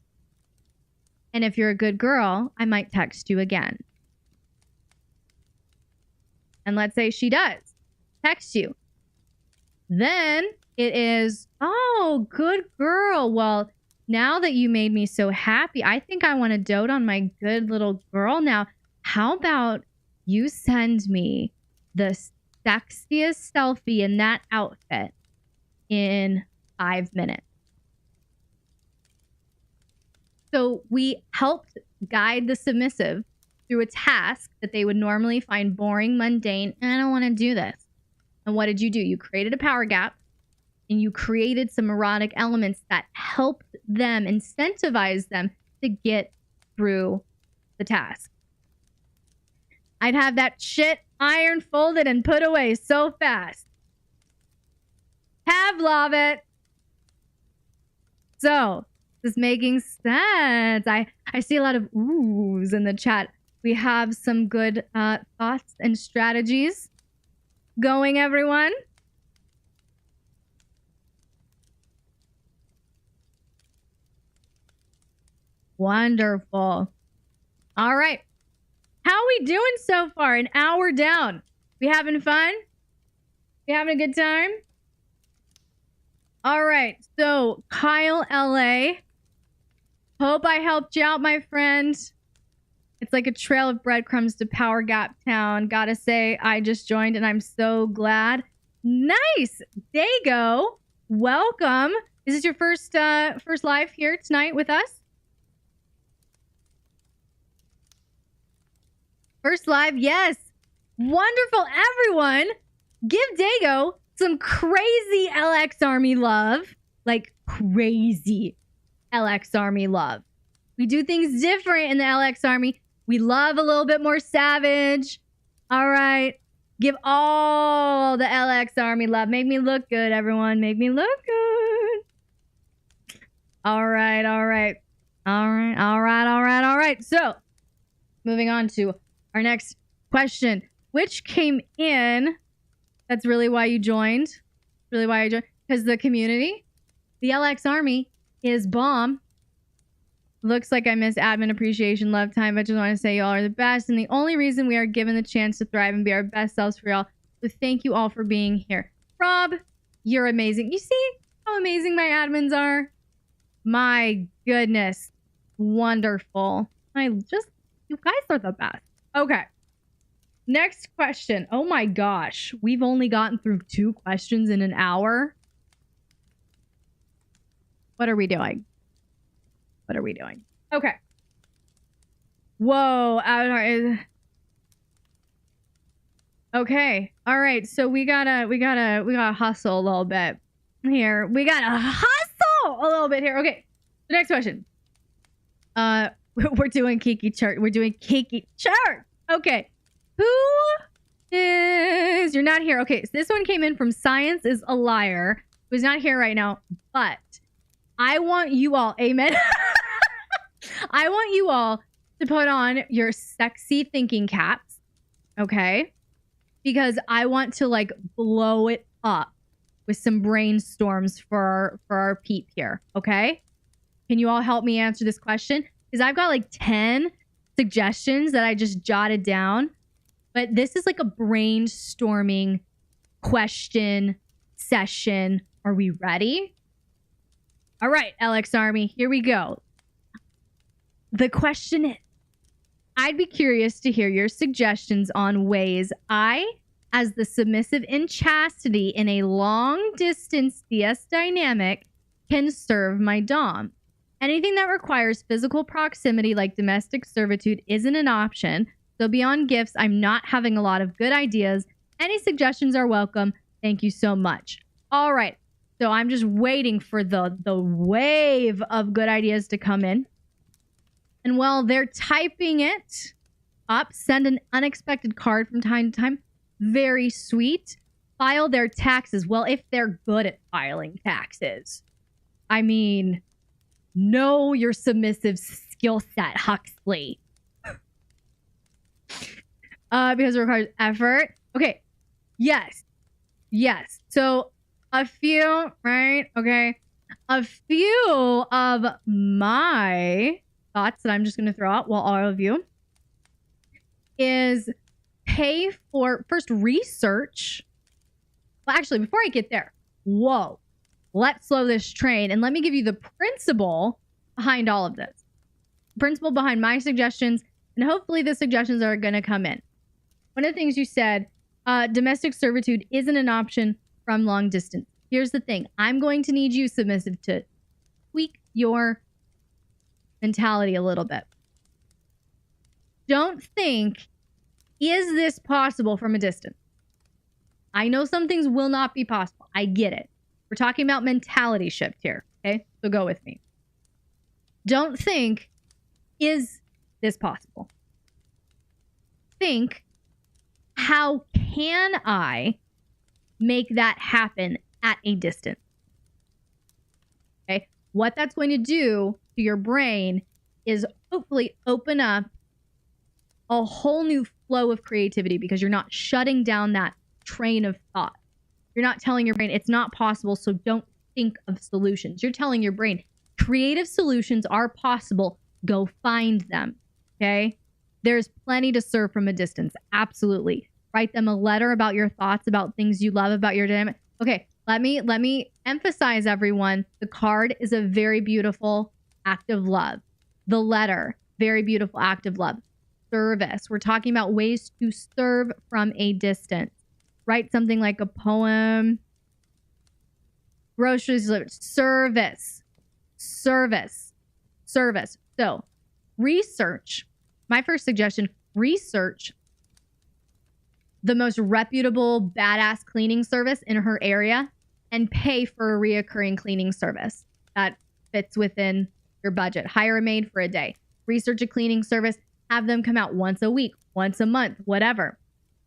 And if you're a good girl, I might text you again. And let's say she does text you. Then it is, oh, good girl. Well, now that you made me so happy, I think I want to dote on my good little girl now. How about you send me the sexiest selfie in that outfit in 5 minutes? So we helped guide the submissive through a task that they would normally find boring, mundane, and I don't want to do this. And what did you do? You created a power gap and you created some erotic elements that helped them, incentivize them to get through the task. I'd have that shit iron folded and put away so fast. Pavlov it. So, this is making sense. I see a lot of oohs in the chat. We have some good thoughts and strategies going, everyone. Wonderful. All right. How are we doing so far? An hour down. We having fun? We having a good time? All right. So, Kyle LA. Hope I helped you out, my friend. It's like a trail of breadcrumbs to Power Gap Town. Gotta say, I just joined and I'm so glad. Nice. Dago, welcome. Is this your first live here tonight with us? First live, yes. Wonderful, everyone. Give Dago some crazy LX Army love. Like crazy LX Army love. We do things different in the LX Army. We love a little bit more savage. All right. Give all the LX Army love. Make me look good, everyone. Make me look good. All right, all right. All right, all right, all right, all right. So, moving on to our next question, which came in. That's really why you joined. Really why I joined. Because the community, the LX Army is bomb. Looks like I missed admin appreciation love time. I just want to say y'all are the best and the only reason we are given the chance to thrive and be our best selves for y'all. So thank you all for being here. Rob, you're amazing. You see how amazing my admins are? My goodness. Wonderful. You guys are the best. Okay. Next question. Oh my gosh. We've only gotten through 2 questions in an hour. What are we doing? What are we doing? Okay. Whoa. Okay. All right. So we gotta hustle a little bit here. We gotta hustle a little bit here. Okay. The next question. We're doing Kiki chart. We're doing Kiki chart. Okay. Who is... You're not here. Okay. So this one came in from Science is a Liar. Who's not here right now. But I want you all... Amen. I want you all to put on your sexy thinking caps. Okay. Because I want to like blow it up with some brainstorms for our peep here. Okay. Can you all help me answer this question? Because I've got like 10 suggestions that I just jotted down. But this is like a brainstorming question session. Are we ready? All right, LX Army, here we go. The question is, I'd be curious to hear your suggestions on ways I, as the submissive in chastity in a long-distance DS dynamic, can serve my dom. Anything that requires physical proximity like domestic servitude isn't an option. So beyond gifts, I'm not having a lot of good ideas. Any suggestions are welcome. Thank you so much. All right. So I'm just waiting for the wave of good ideas to come in. And while they're typing it up, send an unexpected card from time to time. Very sweet. File their taxes. Well, if they're good at filing taxes. I mean, know your submissive skill set, Huxley. Because it requires effort. Okay. Yes. Yes. So a few, right? Okay. A few of my thoughts that I'm just going to throw out while all of you is pay for first research. Well, actually, before I get there, whoa, let's slow this train and let me give you the principle behind all of this. Principle behind my suggestions, and hopefully the suggestions are going to come in. One of the things you said, domestic servitude isn't an option from long distance. Here's the thing. I'm going to need you, submissive, to tweak your mentality a little bit. Don't think, is this possible from a distance? I know some things will not be possible. I get it. We're talking about mentality shift here. Okay, so go with me. Don't think, is this possible? Think, how can I make that happen at a distance? Okay, what that's going to do to your brain is hopefully open up a whole new flow of creativity, because you're not shutting down that train of thought. You're not telling your brain it's not possible, so don't think of solutions. You're telling your brain creative solutions are possible. Go find them. Okay? There's plenty to serve from a distance. Absolutely. Write them a letter about your thoughts, about things you love about your dynamic. Okay, let me emphasize, everyone. The card is a very beautiful act of love. The letter, very beautiful act of love. Service. We're talking about ways to serve from a distance. Write something like a poem. Groceries delivered. Service. Service. Service. So, research. My first suggestion, research the most reputable, badass cleaning service in her area and pay for a reoccurring cleaning service that fits within your budget. Hire a maid for a day. Research a cleaning service. Have them come out once a week, once a month, whatever.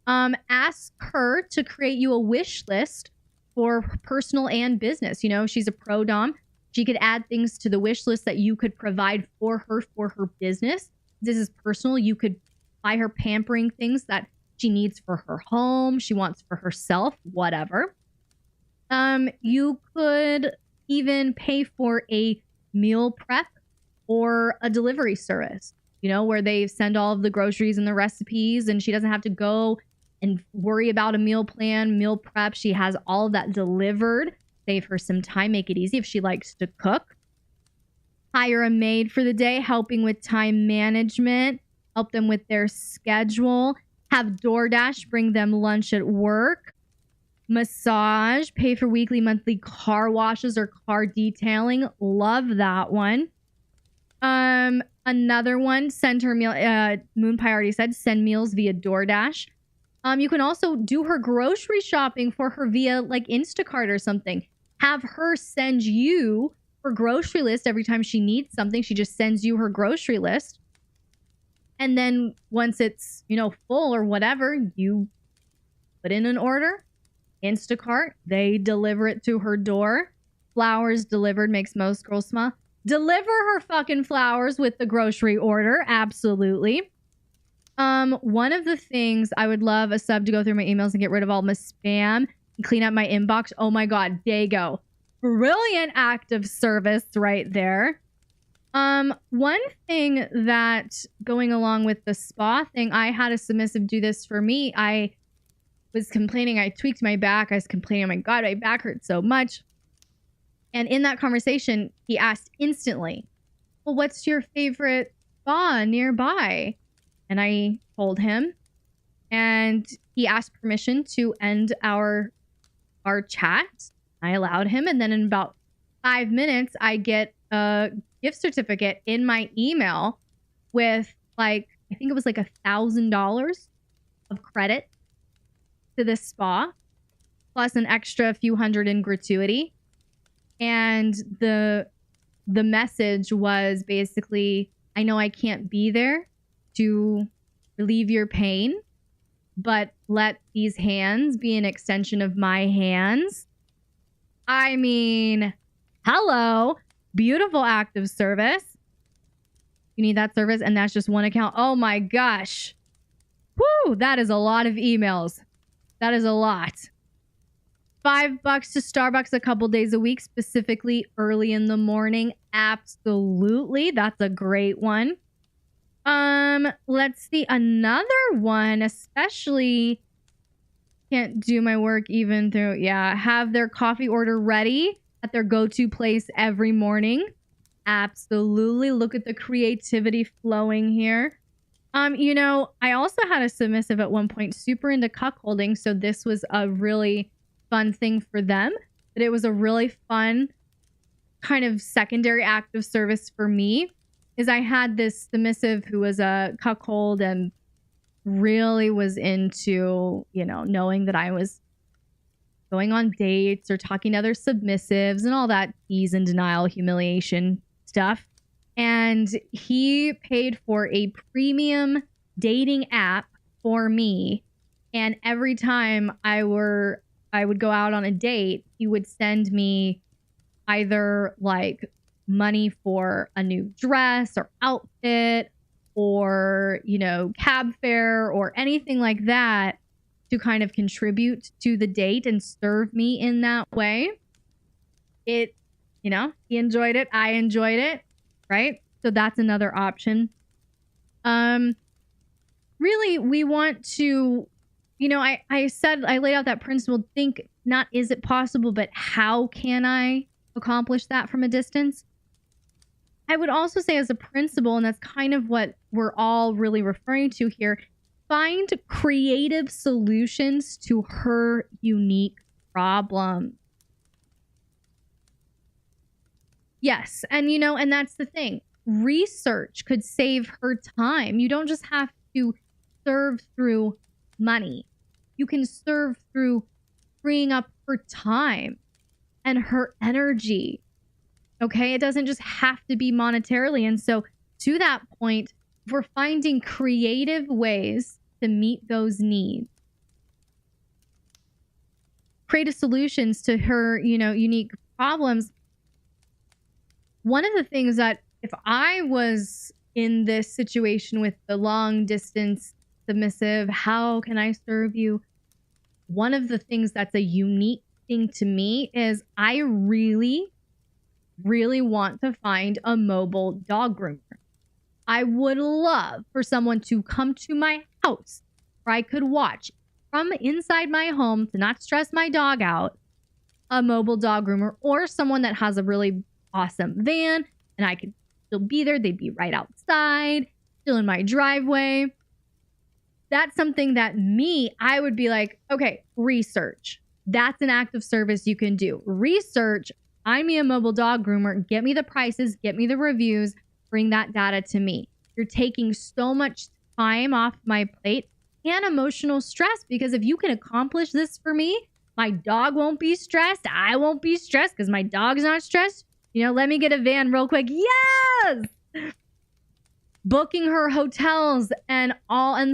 Ask her to create you a wish list for personal and business. You know, she's a pro dom. She could add things to the wish list that you could provide for her business. This is personal. You could buy her pampering things that she needs for her home, she wants for herself, whatever. You could even pay for a meal prep or a delivery service, you know, where they send all of the groceries and the recipes, and she doesn't have to go and worry about a meal plan, meal prep. She has all of that delivered. Save her some time, make it easy if she likes to cook. Hire a maid for the day, helping with time management, help them with their schedule. Have DoorDash bring them lunch at work. Massage, pay for weekly, monthly car washes or car detailing. Love that one. Another one, send her meal. Moon Pie already said send meals via DoorDash. You can also do her grocery shopping for her via like Instacart or something. Have her send you her grocery list every time she needs something. She just sends you her grocery list. And then once it's, you know, full or whatever, you put in an order. Instacart, they deliver it to her door. Flowers delivered makes most girls smile. Deliver her fucking flowers with the grocery order. Absolutely. One of the things I would love a sub to go through my emails and get rid of all my spam and clean up my inbox. Oh my God, Dago. Brilliant act of service right there. One thing that going along with the spa thing, I had a submissive do this for me. I was complaining, I tweaked my back. I was complaining, oh my God, my back hurts so much. And in that conversation, he asked instantly, well, what's your favorite spa nearby? And I told him, and he asked permission to end our chat. I allowed him. And then in about 5 minutes, I get a gift certificate in my email with like, I think it was like $1,000 of credit to this spa, plus an extra few hundred in gratuity. And the message was basically, I know I can't be there to relieve your pain, but let these hands be an extension of my hands. I mean, hello, beautiful act of service. You need that service, and that's just one account. Oh my gosh. Whoo, that is a lot of emails. That is a lot. $5 to Starbucks a couple days a week, specifically early in the morning. Absolutely. That's a great one. Let's see another one, especially can't do my work even through, yeah, have their coffee order ready at their go-to place every morning. Absolutely. Look at the creativity flowing here. You know, I also had a submissive at one point, super into cuckolding, so this was a really fun thing for them. But it was a really fun kind of secondary act of service for me, is I had this submissive who was a cuckold and really was into, you know, knowing that I was going on dates or talking to other submissives and all that ease and denial, humiliation stuff. And he paid for a premium dating app for me. And every time I would go out on a date, he would send me either like money for a new dress or outfit or, you know, cab fare or anything like that to kind of contribute to the date and serve me in that way. It, you know, he enjoyed it. I enjoyed it. Right? So that's another option. Really, we want to, you know, I laid out that principle, think not is it possible, but how can I accomplish that from a distance? I would also say as a principle, and that's kind of what we're all really referring to here, find creative solutions to her unique problem. Yes. And, you know, and that's the thing. Research could save her time. You don't just have to serve through money. You can serve through freeing up her time and her energy. Okay? It doesn't just have to be monetarily. And so to that point, we're finding creative ways to meet those needs. Creative solutions to her, you know, unique problems. One of the things that if I was in this situation with the long distance submissive, how can I serve you? One of the things that's a unique thing to me is I really, really want to find a mobile dog groomer. I would love for someone to come to my house where I could watch from inside my home to not stress my dog out, a mobile dog groomer or someone that has a really awesome van and I could still be there. They'd be right outside, still in my driveway. That's something that I would be like, okay, research. That's an act of service you can do. Research, find me a mobile dog groomer, get me the prices, get me the reviews, bring that data to me. You're taking so much time off my plate and emotional stress, because if you can accomplish this for me, my dog won't be stressed. I won't be stressed because my dog's not stressed. You know, let me get a van real quick. Yes! Booking her hotels and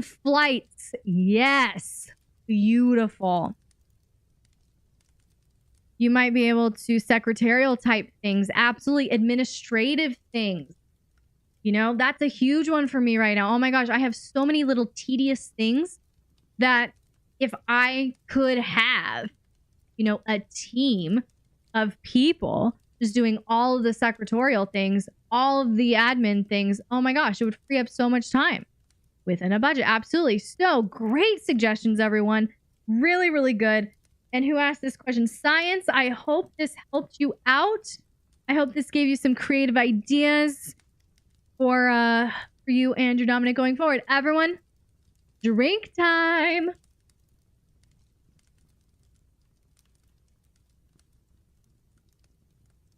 flights. Yes. Beautiful. You might be able to secretarial type things. Absolutely. Administrative things. You know, that's a huge one for me right now. Oh my gosh, I have so many little tedious things that if I could have, you know, a team of people just doing all of the secretarial things, all of the admin things, oh my gosh, it would free up so much time within a budget. Absolutely. So great suggestions, everyone. Really, really good. And who asked this question? Science. I hope this helped you out. I hope this gave you some creative ideas for you and your dominant going forward. Everyone, drink time.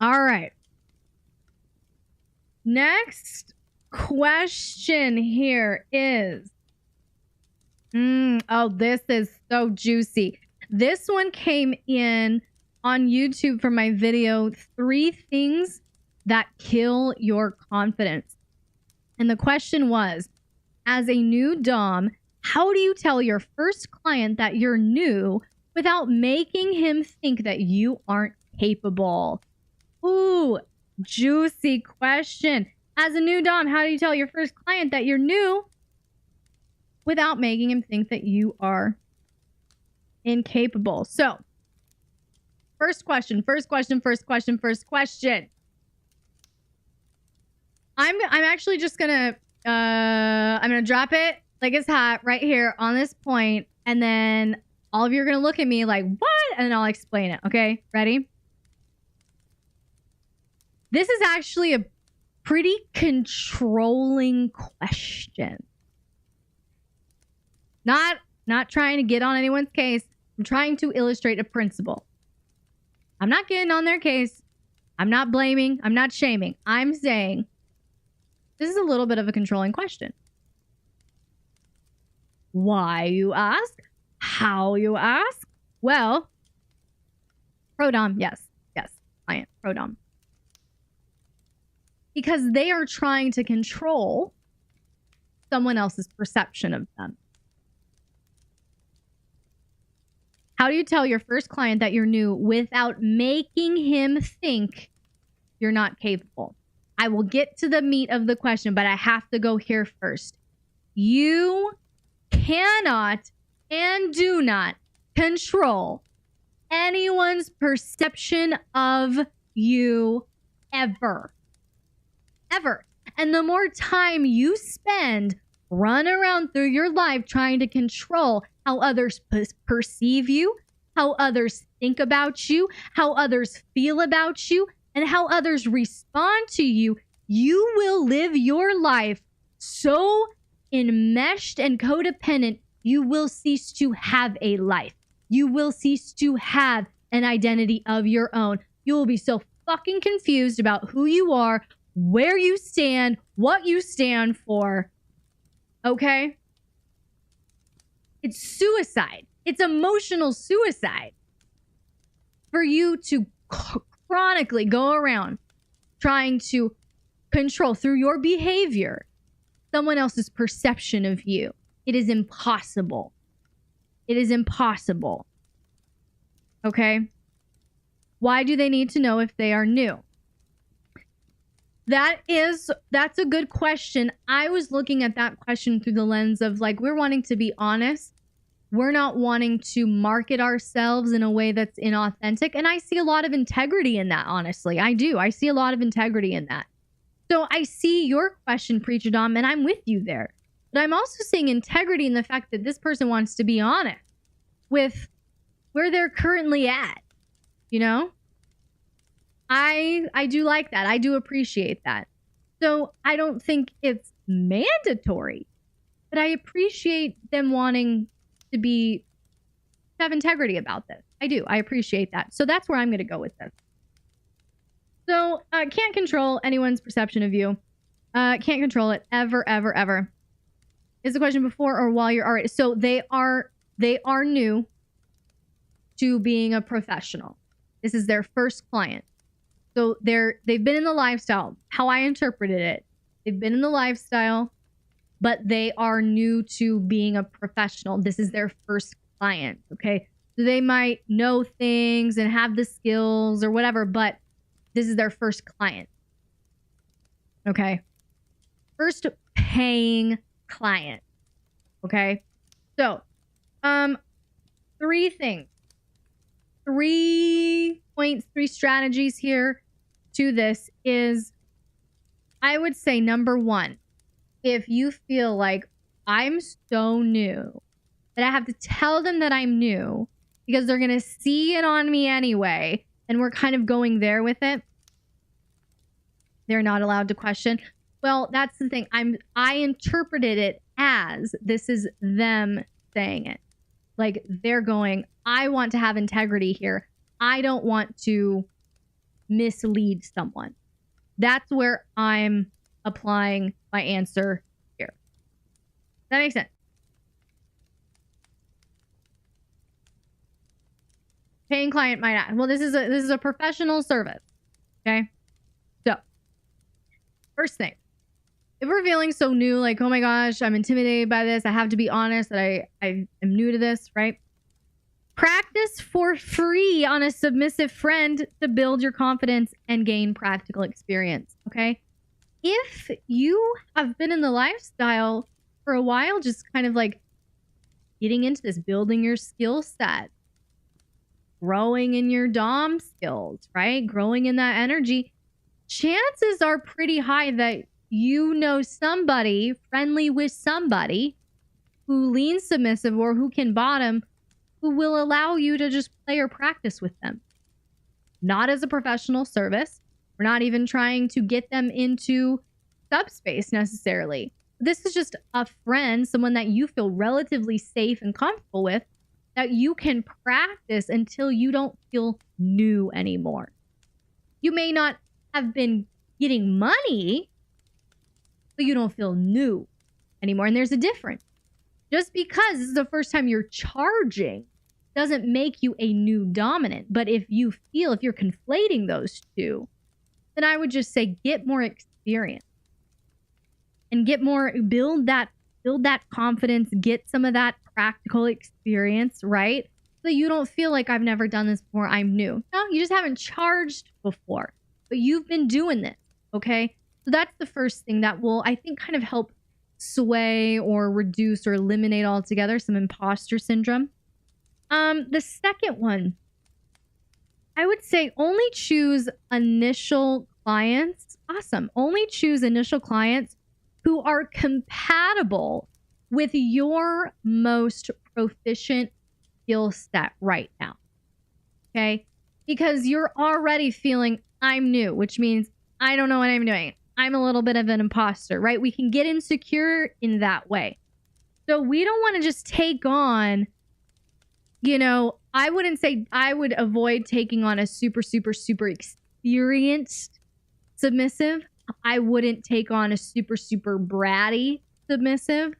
All right. Next question here is, oh, this is so juicy. This one came in on YouTube for my video, 3 things that kill your confidence. And the question was, as a new Dom, how do you tell your first client that you're new without making him think that you aren't capable? Ooh, juicy question. As a new Dom, how do you tell your first client that you're new without making him think that you are incapable? So, first question. I'm actually just gonna I'm gonna drop it like it's hot right here on this point, and then all of you are gonna look at me like, what? And then I'll explain it. Okay, ready? This is actually a pretty controlling question. Not trying to get on anyone's case. I'm trying to illustrate a principle. I'm not getting on their case. I'm not blaming. I'm not shaming. I'm saying this is a little bit of a controlling question. Why, you ask? How, you ask? Well, Pro-dom, yes. Yes, client, pro-dom. Because they are trying to control someone else's perception of them. How do you tell your first client that you're new without making him think you're not capable? I will get to the meat of the question, but I have to go here first. You cannot and do not control anyone's perception of you ever. Ever. And the more time you spend running around through your life trying to control how others perceive you, how others think about you, how others feel about you, and how others respond to you, you will live your life so enmeshed and codependent, you will cease to have a life. You will cease to have an identity of your own. You will be so fucking confused about who you are, where you stand, what you stand for. Okay? It's suicide. It's emotional suicide for you to chronically go around trying to control through your behavior someone else's perception of you. It is impossible. It is impossible. Okay? Why do they need to know if they are new? That's a good question. I was looking at that question through the lens of like, we're wanting to be honest. We're not wanting to market ourselves in a way that's inauthentic. And I see a lot of integrity in that, honestly. I do. I see a lot of integrity in that. So I see your question, Preacher Dom, and I'm with you there. But I'm also seeing integrity in the fact that this person wants to be honest with where they're currently at. You know? I do like that. I do appreciate that. So I don't think it's mandatory, but I appreciate them wanting to have integrity about this. I do. I appreciate that. So that's where I'm going to go with this. So can't control anyone's perception of you. Can't control it ever, ever, ever. Is the question before or while you're already? So they are new to being a professional. This is their first client. So they've been in the lifestyle. How I interpreted it, they've been in the lifestyle, but they are new to being a professional. This is their first client. Okay, so they might know things and have the skills or whatever, but this is their first client. Okay, first paying client. Okay, so 3 things. 3 points, 3 strategies here to this is, I would say number 1, if you feel like I'm so new that I have to tell them that I'm new because they're going to see it on me anyway, and we're kind of going there with it, they're not allowed to question. Well, that's the thing. I interpreted it as this is them saying it. Like they're going, I want to have integrity here. I don't want to mislead someone. That's where I'm applying my answer here. Does that make sense? Paying client might not. Well, this is a professional service. Okay. So first thing, if we're feeling so new, like, oh my gosh, I'm intimidated by this, I have to be honest that I am new to this, right? Practice for free on a submissive friend to build your confidence and gain practical experience, okay? If you have been in the lifestyle for a while, just kind of like getting into this, building your skill set, growing in your dom skills, right? Growing in that energy, chances are pretty high that you know somebody friendly with somebody who leans submissive or who can bottom, who will allow you to just play or practice with them. Not as a professional service. We're not even trying to get them into subspace necessarily. This is just a friend, someone that you feel relatively safe and comfortable with, that you can practice until you don't feel new anymore. You may not have been getting money, but you don't feel new anymore. And there's a difference. Just because this is the first time you're charging doesn't make you a new dominant. But if you're conflating those two, then I would just say get more experience and build that confidence, get some of that practical experience, right? So you don't feel like I've never done this before, I'm new. No, you just haven't charged before, but you've been doing this, okay? So that's the first thing that will, I think, kind of help sway or reduce or eliminate altogether some imposter syndrome. The second one, I would say only choose initial clients. Awesome. Only choose initial clients who are compatible with your most proficient skill set right now. Okay? Because you're already feeling I'm new, which means I don't know what I'm doing. I'm a little bit of an imposter, right? We can get insecure in that way. So we don't want to just take on, I wouldn't say I would avoid taking on a super, super, super experienced submissive. I wouldn't take on a super, super bratty submissive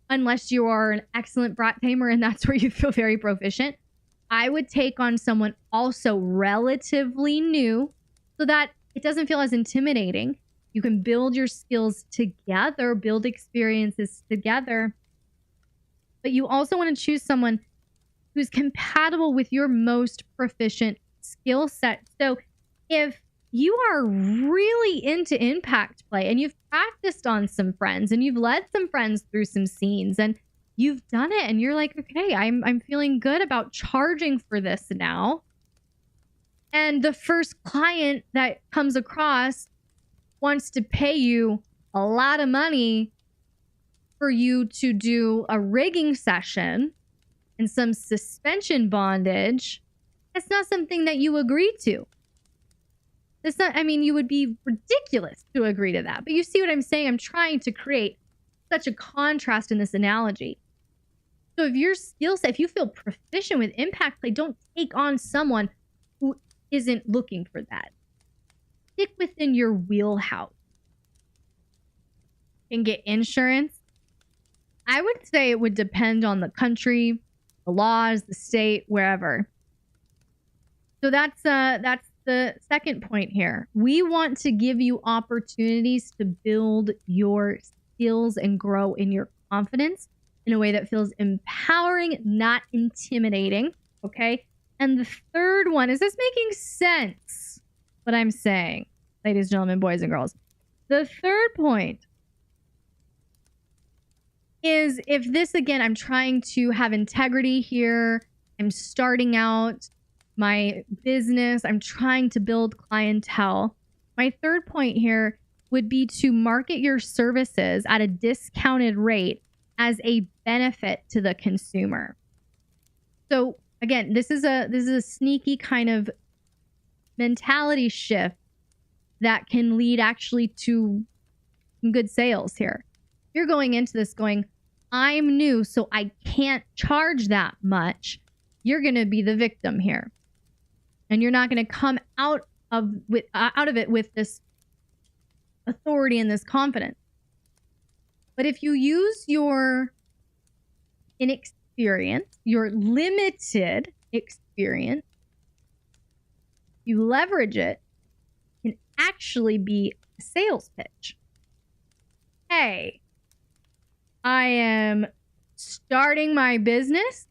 unless you are an excellent brat tamer and that's where you feel very proficient. I would take on someone also relatively new so that it doesn't feel as intimidating. You can build your skills together, build experiences together. But you also want to choose someone who's compatible with your most proficient skill set. So if you are really into impact play and you've practiced on some friends and you've led some friends through some scenes and you've done it and you're like, okay, I'm feeling good about charging for this now. And the first client that comes across wants to pay you a lot of money for you to do a rigging session and some suspension bondage. That's not something that you agree to. It's not, you would be ridiculous to agree to that. But you see what I'm saying? I'm trying to create such a contrast in this analogy. So if your skill set, if you feel proficient with impact play, don't take on someone who isn't looking for that. Stick within your wheelhouse. You can get insurance. I would say it would depend on the country, the laws, the state, wherever. So that's the second point here. We want to give you opportunities to build your skills and grow in your confidence in a way that feels empowering, not intimidating. Okay. And the third one, is this making sense? What I'm saying, ladies and gentlemen, boys and girls. The third point is, if this, again, I'm trying to have integrity here. I'm starting out my business. I'm trying to build clientele. My third point here would be to market your services at a discounted rate as a benefit to the consumer. So again, this is a sneaky kind of mentality shift that can lead actually to some good sales here. You're going into this going, I'm new, so I can't charge that much. You're going to be the victim here. And you're not going to come out of it with this authority and this confidence. But if you use your inexperience, your limited experience, you leverage it, it can actually be a sales pitch. Hey, I am starting my business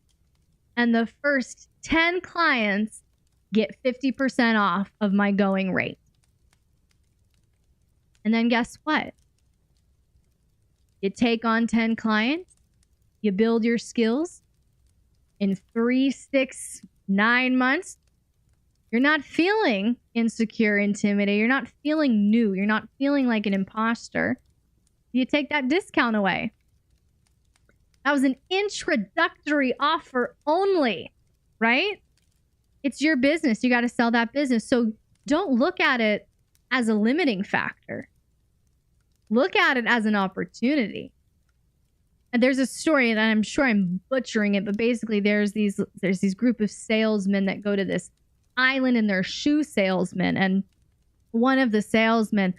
and the first 10 clients get 50% off of my going rate. And then guess what? You take on 10 clients, you build your skills. In 3, 6, 9 months, you're not feeling insecure, intimidated. You're not feeling new. You're not feeling like an imposter. You take that discount away. That was an introductory offer only, right? It's your business. You got to sell that business. So don't look at it as a limiting factor. Look at it as an opportunity. And there's a story, and I'm sure I'm butchering it, but basically there's these group of salesmen that go to this island, and they're shoe salesmen. And one of the salesmen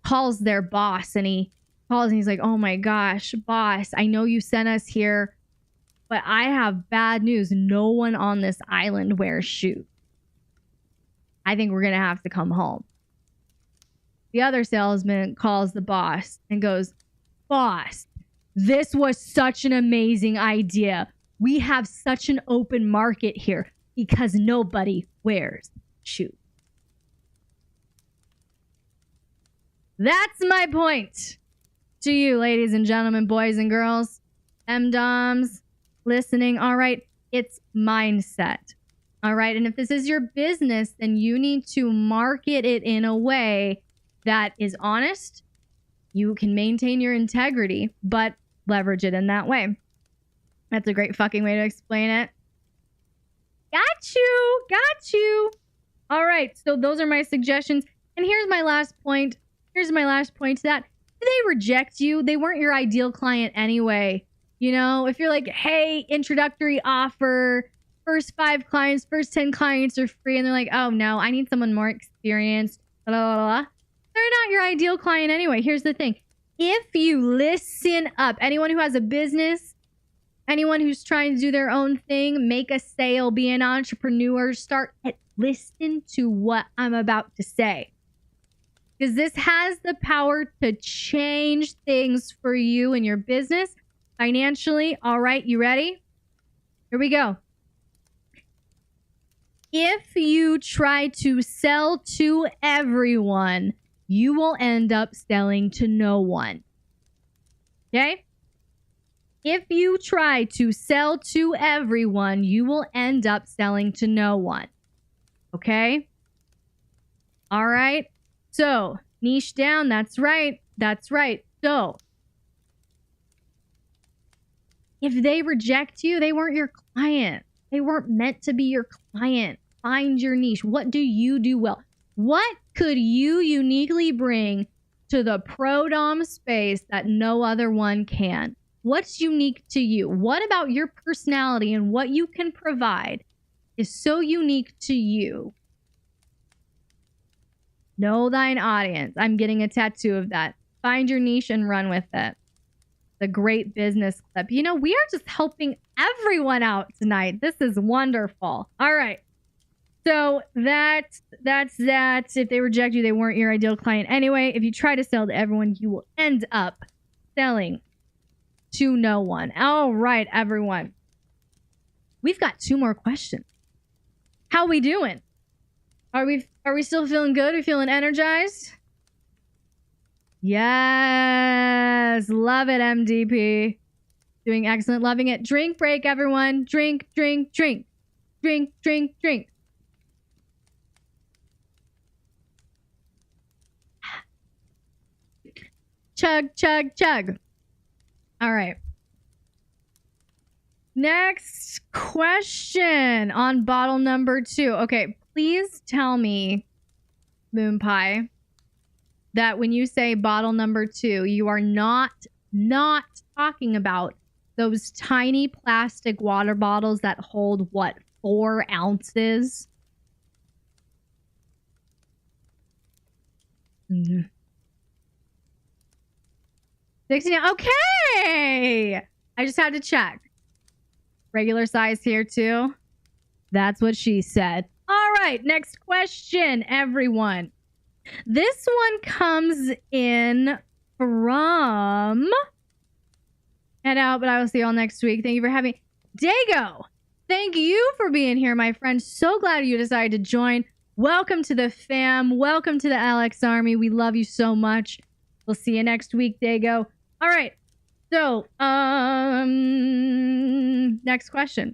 calls their boss, and he calls and he's like, oh my gosh, boss, I know you sent us here But I have bad news. No one on this island wears shoes. I think we're going to have to come home. The other salesman calls the boss and goes, "Boss, this was such an amazing idea. We have such an open market here because nobody wears shoes." That's my point to you, ladies and gentlemen, boys and girls, M-Doms listening. All right, it's mindset. All right, and if this is your business, then you need to market it in a way that is honest. You can maintain your integrity, but leverage it in that way. That's a great fucking way to explain it. Got you. All right, so those are my suggestions. And here's my last point. To that. If they reject you, they weren't your ideal client anyway. You know, if you're like, hey, introductory offer, first 5 clients, first 10 clients are free, and they're like, oh no, I need someone more experienced, blah, blah, blah. They're not your ideal client anyway. Here's the thing. If you listen up, anyone who has a business, anyone who's trying to do their own thing, make a sale, be an entrepreneur, listen to what I'm about to say. Because this has the power to change things for you and your business financially. All right, you ready? Here we go. If you try to sell to everyone, you will end up selling to no one. Okay? If you try to sell to everyone, you will end up selling to no one. Okay? All right? So, niche down. That's right. So, if they reject you, they weren't your client. They weren't meant to be your client. Find your niche. What do you do well? What could you uniquely bring to the pro-dom space that no other one can? What's unique to you? What about your personality and what you can provide is so unique to you? Know thine audience. I'm getting a tattoo of that. Find your niche and run with it. The great business clip. You know, we are just helping everyone out tonight. This is wonderful. All right. So that's that. If they reject you, they weren't your ideal client anyway. If you try to sell to everyone, you will end up selling to no one. All right, everyone. We've got 2 more questions. How we doing? Are we still feeling good? Are we feeling energized? Yes. Love it, MDP. Doing excellent. Loving it. Drink break, everyone. Drink. Chug. All right. Next question on bottle number 2. Okay, please tell me, Moon Pie, that when you say bottle number 2, you are not talking about those tiny plastic water bottles that hold, what, 4 ounces? Mm-hmm. 16. Okay. I just had to check. Regular size here too. That's what she said. All right. Next question, everyone. This one comes in from Head Out, but I will see you all next week. Thank you for having me. Dago, thank you for being here, my friend. So glad you decided to join. Welcome to the fam. Welcome to the LX Army. We love you so much. We'll see you next week, Dago. All right. So, next question.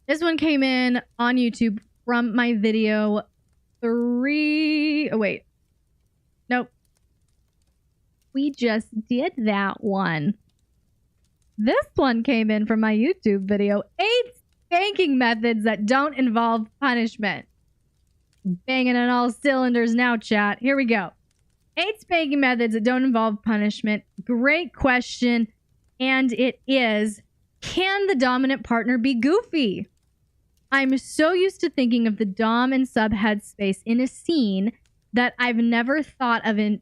This one came in on YouTube from my video 3. Oh, wait. Nope. We just did that one. This one came in from my YouTube video. 8 spanking methods that don't involve punishment. Banging on all cylinders now, chat. Here we go. 8 spanking methods that don't involve punishment. Great question. And it is, can the dominant partner be goofy? I'm so used to thinking of the dom and sub headspace in a scene that I've never thought of in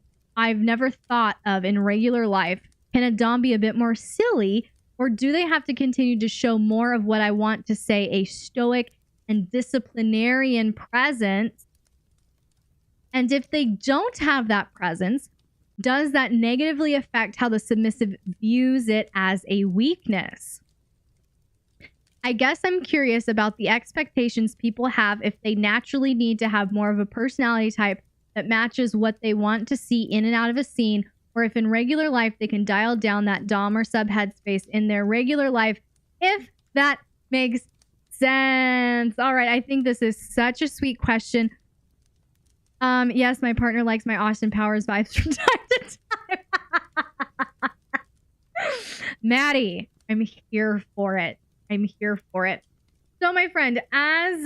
regular life. Can a dom be a bit more silly Or do they have to continue to show more of what I want to say, a stoic and disciplinarian presence? And if they don't have that presence, does that negatively affect how the submissive views it as a weakness? I guess I'm curious about the expectations people have if they naturally need to have more of a personality type that matches what they want to see in and out of a scene, or if in regular life they can dial down that dom or sub headspace in their regular life, if that makes sense. All right, I think this is such a sweet question. Yes, my partner likes my Austin Powers vibes from time to time. Maddie, I'm here for it. I'm here for it. So, my friend, as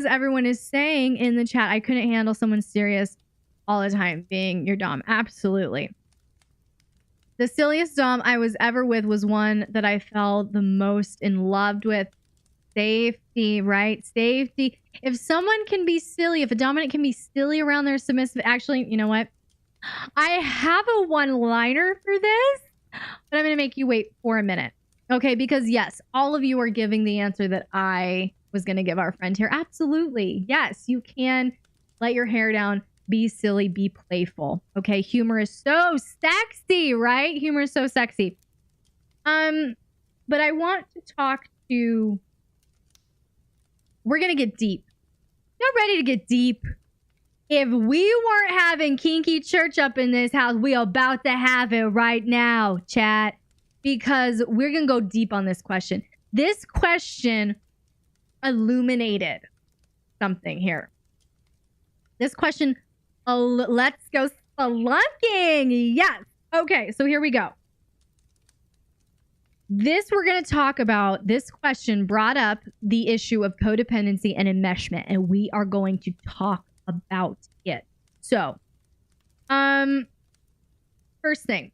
everyone is saying in the chat, I couldn't handle someone serious all the time being your dom. Absolutely. The silliest dom I was ever with was one that I fell the most in love with. Safety, right? Safety. If someone can be silly, if a dominant can be silly around their submissive, actually, you know what? I have a one-liner for this, but I'm going to make you wait for a minute. Okay, because yes, all of you are giving the answer that I was going to give our friend here. Absolutely. Yes, you can let your hair down, be silly, be playful. Okay, humor is so sexy, right? Humor is so sexy. But I want to talk to... We're going to get deep. Y'all ready to get deep? If we weren't having kinky church up in this house, we are about to have it right now, chat. Because we're going to go deep on this question. This question illuminated something here. This question, let's go spelunking. Yes. Okay, so here we go. We're going to talk about, this question brought up the issue of codependency and enmeshment, and we are going to talk about it. So, first thing.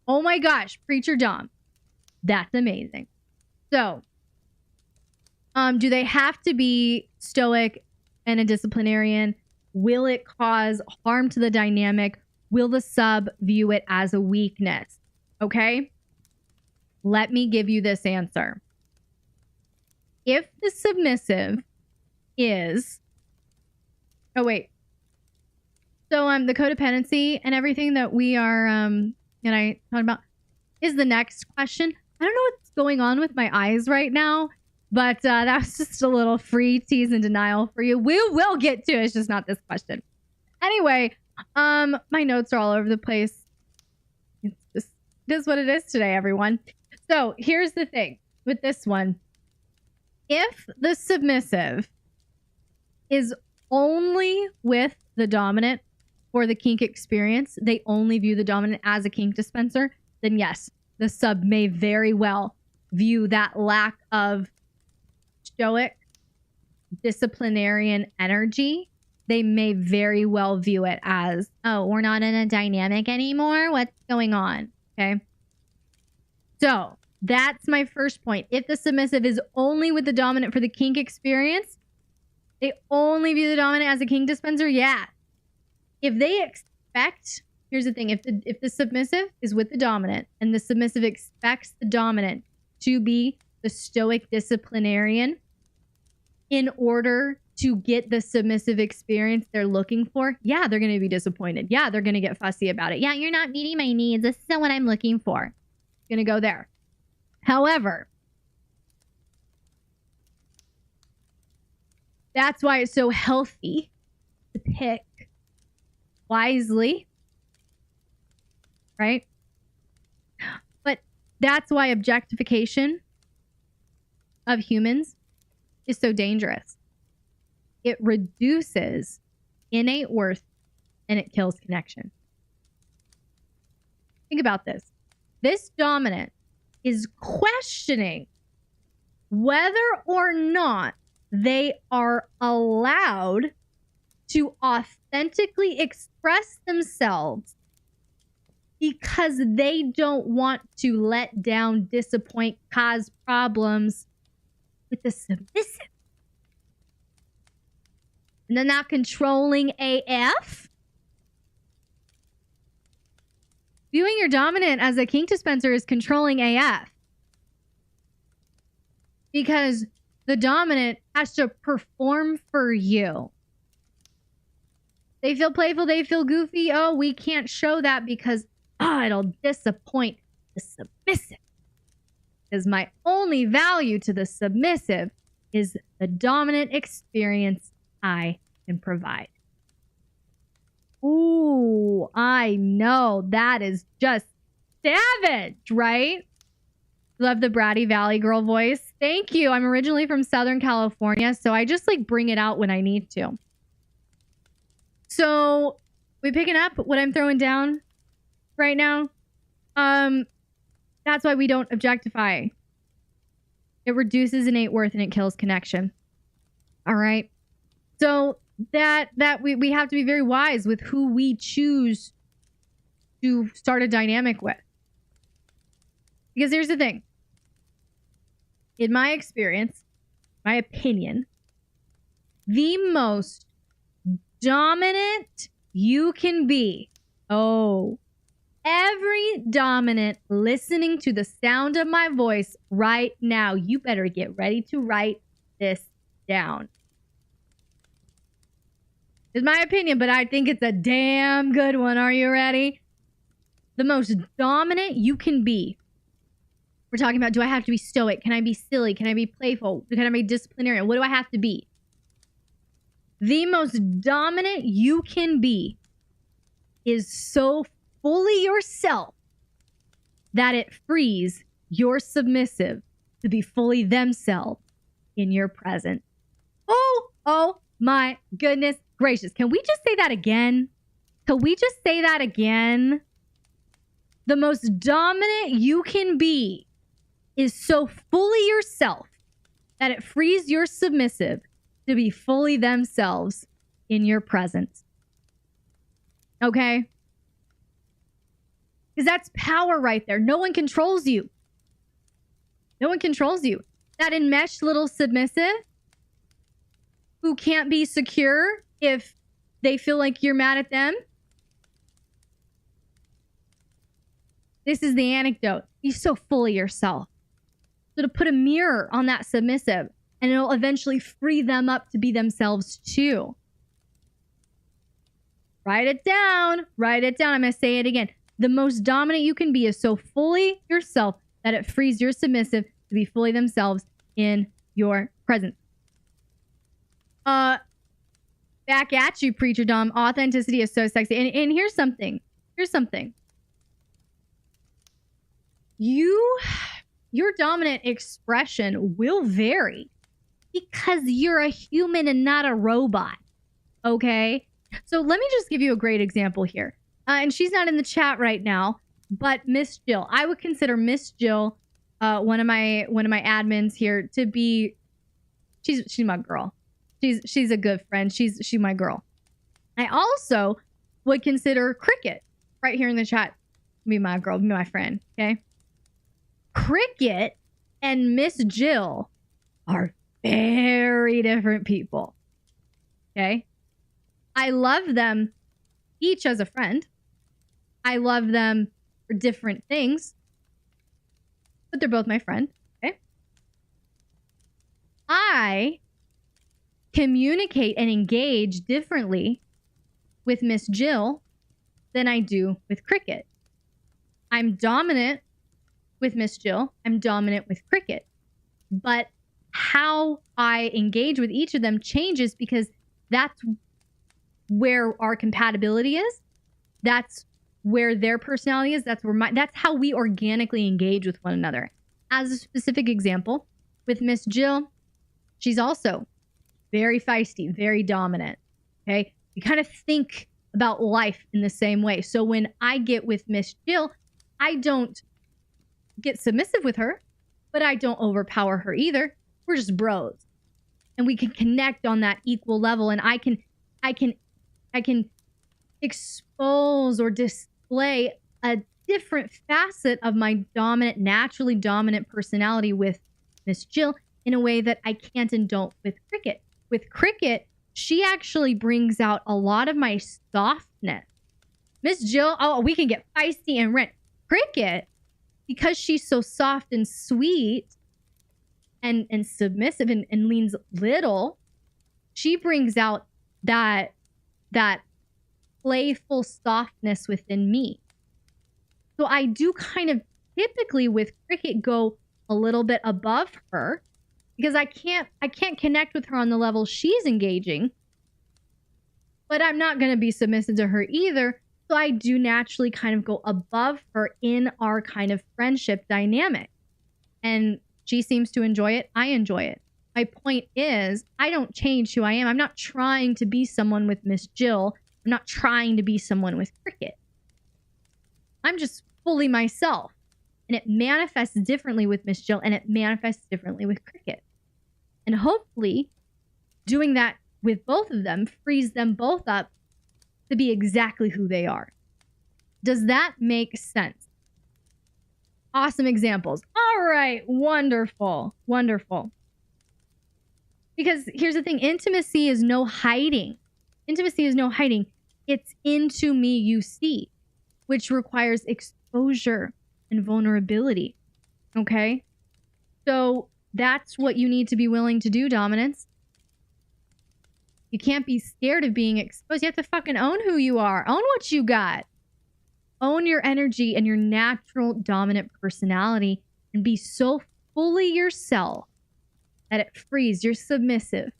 Oh my gosh, Preacher Dom. That's amazing. So, do they have to be stoic and a disciplinarian? Will it cause harm to the dynamic? Will the sub view it as a weakness? Okay? Let me give you this answer. If the submissive is... Oh, wait. So, the codependency and everything that we are, and I talked about is the next question. I don't know what's going on with my eyes right now, but that was just a little free tease and denial for you. We will get to it. It's just not this question. Anyway, my notes are all over the place. It is what it is today, everyone. So here's the thing with this one. If the submissive is only with the dominant for the kink experience, they only view the dominant as a kink dispenser, then yes, the sub may very well view that lack of stoic disciplinarian energy. They may very well view it as, oh, we're not in a dynamic anymore. What's going on? Okay. So that's my first point. If the submissive is only with the dominant for the kink experience, they only view the dominant as a kink dispenser. Yeah. If they expect, here's the thing. If the submissive is with the dominant and the submissive expects the dominant to be the stoic disciplinarian in order to get the submissive experience they're looking for, yeah, they're going to be disappointed. Yeah, they're going to get fussy about it. Yeah, you're not meeting my needs. This isn't what I'm looking for. Going to go there. However, that's why it's so healthy to pick wisely, right? But that's why objectification of humans is so dangerous. It reduces innate worth and it kills connection. Think about this. This dominant is questioning whether or not they are allowed to authentically express themselves because they don't want to let down, disappoint, cause problems with the submissive. And then that controlling AF. Viewing your dominant as a kink dispenser is controlling AF. Because the dominant has to perform for you. They feel playful, they feel goofy. Oh, we can't show that because it'll disappoint the submissive. Because my only value to the submissive is the dominant experience I can provide. Ooh, I know. That is just savage, right? Love the bratty Valley girl voice. Thank you. I'm originally from Southern California, so I just like bring it out when I need to. So, we picking up what I'm throwing down right now? That's why we don't objectify. It reduces innate worth and it kills connection. All right. So that we have to be very wise with who we choose to start a dynamic with. Because here's the thing. In my experience, my opinion, the most dominant you can be. Oh, every dominant listening to the sound of my voice right now, you better get ready to write this down. It's my opinion, but I think it's a damn good one. Are you ready? The most dominant you can be. We're talking about, do I have to be stoic? Can I be silly? Can I be playful? Can I be disciplinarian? What do I have to be? The most dominant you can be is so fully yourself that it frees your submissive to be fully themselves in your presence. Oh my goodness gracious. Can we just say that again? Can we just say that again? The most dominant you can be is so fully yourself that it frees your submissive to be fully themselves in your presence. Okay? Because that's power right there. No one controls you. No one controls you. That enmeshed little submissive who can't be secure if they feel like you're mad at them. This is the anecdote. Be so fully yourself. So to put a mirror on that submissive, and it'll eventually free them up to be themselves too. Write it down. Write it down. I'm going to say it again. The most dominant you can be is so fully yourself that it frees your submissive to be fully themselves in your presence. Back at you, Preacher Dom. Authenticity is so sexy. And here's something. Here's something. Your dominant expression will vary because you're a human and not a robot. Okay? So let me just give you a great example here. And she's not in the chat right now, but Miss Jill. I would consider Miss Jill, one of my admins here, to be she's my girl. She's a good friend. She's my girl. I also would consider Cricket right here in the chat. Be my girl, be my friend, okay? Cricket and Miss Jill are very different people. Okay? I love them each as a friend. I love them for different things. But they're both my friend. Okay? I communicate and engage differently with Miss Jill than I do with Cricket. I'm dominant with Miss Jill. I'm dominant with Cricket. But how I engage with each of them changes because that's where our compatibility is. That's where their personality is. That's how we organically engage with one another. As a specific example, with Miss Jill, she's also very feisty, very dominant. Okay? You kind of think about life in the same way. So when I get with Miss Jill, I don't get submissive with her, but I don't overpower her either. We're just bros. And we can connect on that equal level, and I can expose or display a different facet of my naturally dominant personality with Miss Jill in a way that I can't and don't with Cricket. With Cricket, she actually brings out a lot of my softness Miss Jill, oh, we can get feisty and rent. Cricket, because she's so soft and sweet and submissive and leans little, she brings out that playful softness within me. So I do kind of typically with Cricket go a little bit above her because I can't connect with her on the level she's engaging, but I'm not going to be submissive to her either. So I do naturally kind of go above her in our kind of friendship dynamic. And she seems to enjoy it. I enjoy it. My point is, I don't change who I am. I'm not trying to be someone with Miss Jill. I'm not trying to be someone with Cricket. I'm just fully myself. And it manifests differently with Miss Jill, and it manifests differently with Cricket. And hopefully, doing that with both of them frees them both up to be exactly who they are. Does that make sense? Awesome examples. All right, wonderful, wonderful. Because here's the thing, intimacy is no hiding. Intimacy is no hiding. It's into me you see, which requires exposure and vulnerability. Okay? So that's what you need to be willing to do, dominance. You can't be scared of being exposed. You have to fucking own who you are. Own what you got. Own your energy and your natural dominant personality and be so fully yourself that it frees your submissive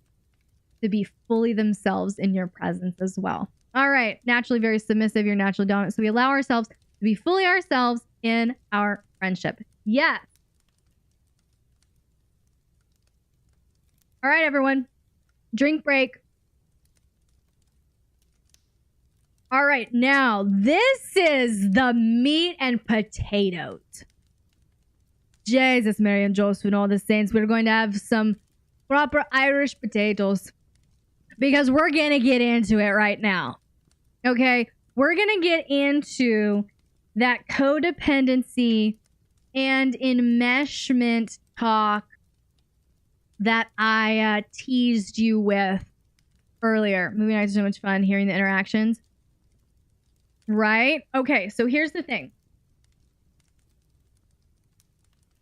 to be fully themselves in your presence as well. All right. Naturally very submissive. You're naturally dominant. So we allow ourselves to be fully ourselves in our friendship. Yes. All right, everyone. Drink break. All right, now this is the meat and potatoes. Jesus, Mary and Joseph and all the saints, we're going to have some proper Irish potatoes because we're going to get into it right now. Okay, we're going to get into that codependency and enmeshment talk that I teased you with earlier. Movie nights are so much fun, hearing the interactions. Right? Okay, so here's the thing.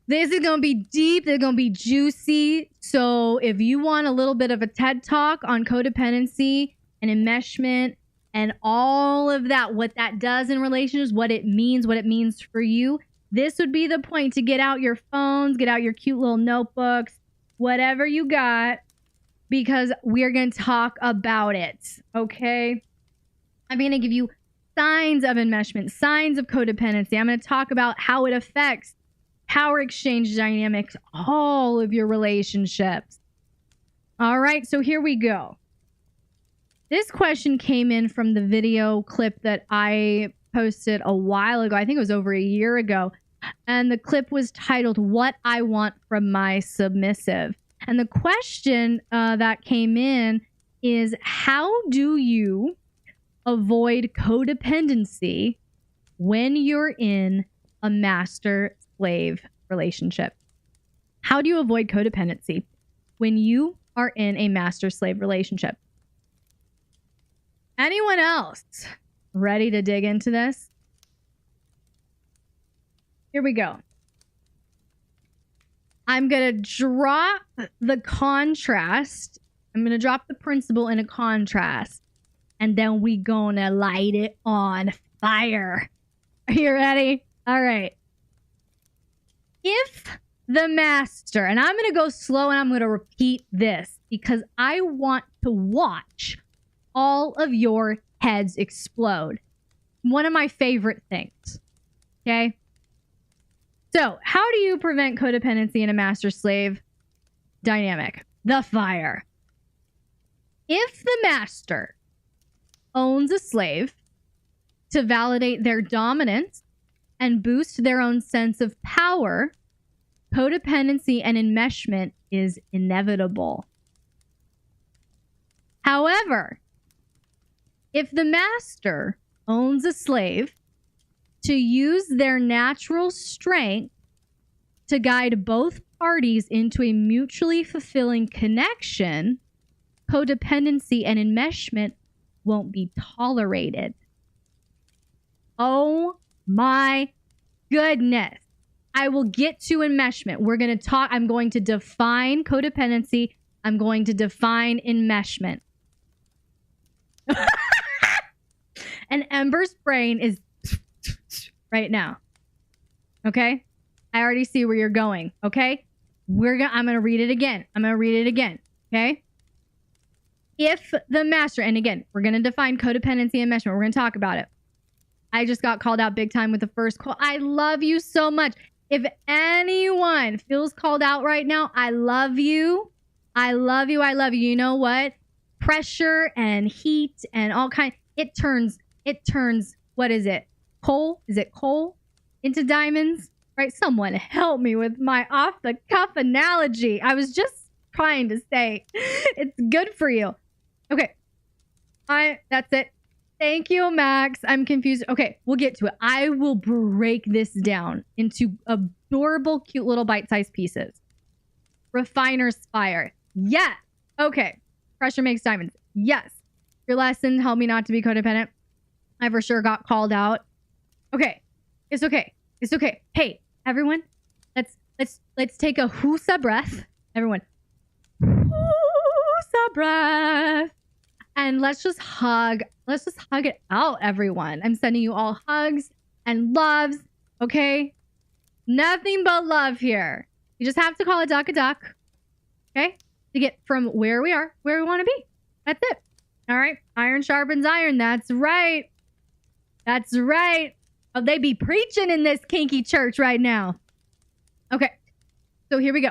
This is going to be deep. It's going to be juicy. So if you want a little bit of a TED Talk on codependency and enmeshment and all of that, what that does in relationships, what it means for you, this would be the point to get out your phones, get out your cute little notebooks, whatever you got, because we're going to talk about it. Okay? I'm going to give you signs of enmeshment, signs of codependency. I'm going to talk about how it affects power exchange dynamics, all of your relationships. All right, so here we go. This question came in from the video clip that I posted a while ago. I think it was over a year ago. And the clip was titled, "What I Want from My Submissive." And the question that came in is, how do you avoid codependency when you're in a master-slave relationship? How do you avoid codependency when you are in a master-slave relationship? Anyone else ready to dig into this? Here we go. I'm going to drop the contrast. I'm going to drop the principle in a contrast. And then we gonna light it on fire. Are you ready? All right. If the master, and I'm gonna go slow and I'm gonna repeat this because I want to watch all of your heads explode. One of my favorite things. Okay? So, how do you prevent codependency in a master-slave dynamic? The fire. If the master owns a slave to validate their dominance and boost their own sense of power, codependency and enmeshment is inevitable. However, if the master owns a slave to use their natural strength to guide both parties into a mutually fulfilling connection, codependency and enmeshment won't be tolerated. Oh my goodness. I will get to enmeshment. We're going to talk. I'm going to define codependency. I'm going to define enmeshment. And Ember's brain is right now. Okay? I already see where you're going. Okay? I'm going to read it again. Okay? If the master, and again, we're going to define codependency and enmeshment. We're going to talk about it. I just got called out big time with the first call. I love you so much. If anyone feels called out right now, I love you. I love you. I love you. You know what? Pressure and heat and all kinds. It turns, what is it? Coal? Is it coal into diamonds? Right? Someone help me with my off the cuff analogy. I was just trying to say it's good for you. Okay. That's it. Thank you, Max. I'm confused. Okay, we'll get to it. I will break this down into adorable, cute little bite-sized pieces. Refiner's fire. Yes. Okay. Pressure makes diamonds. Yes. Your lesson helped me not to be codependent. I for sure got called out. Okay. It's okay. It's okay. Hey, everyone. Let's take a whoosa breath. Everyone. Whoosa breath. And let's just hug it out, everyone. I'm sending you all hugs and loves, okay? Nothing but love here. You just have to call a duck, okay? To get from where we are, where we want to be. That's it. All right? Iron sharpens iron. That's right. That's right. Oh, they be preaching in this kinky church right now. Okay. So here we go.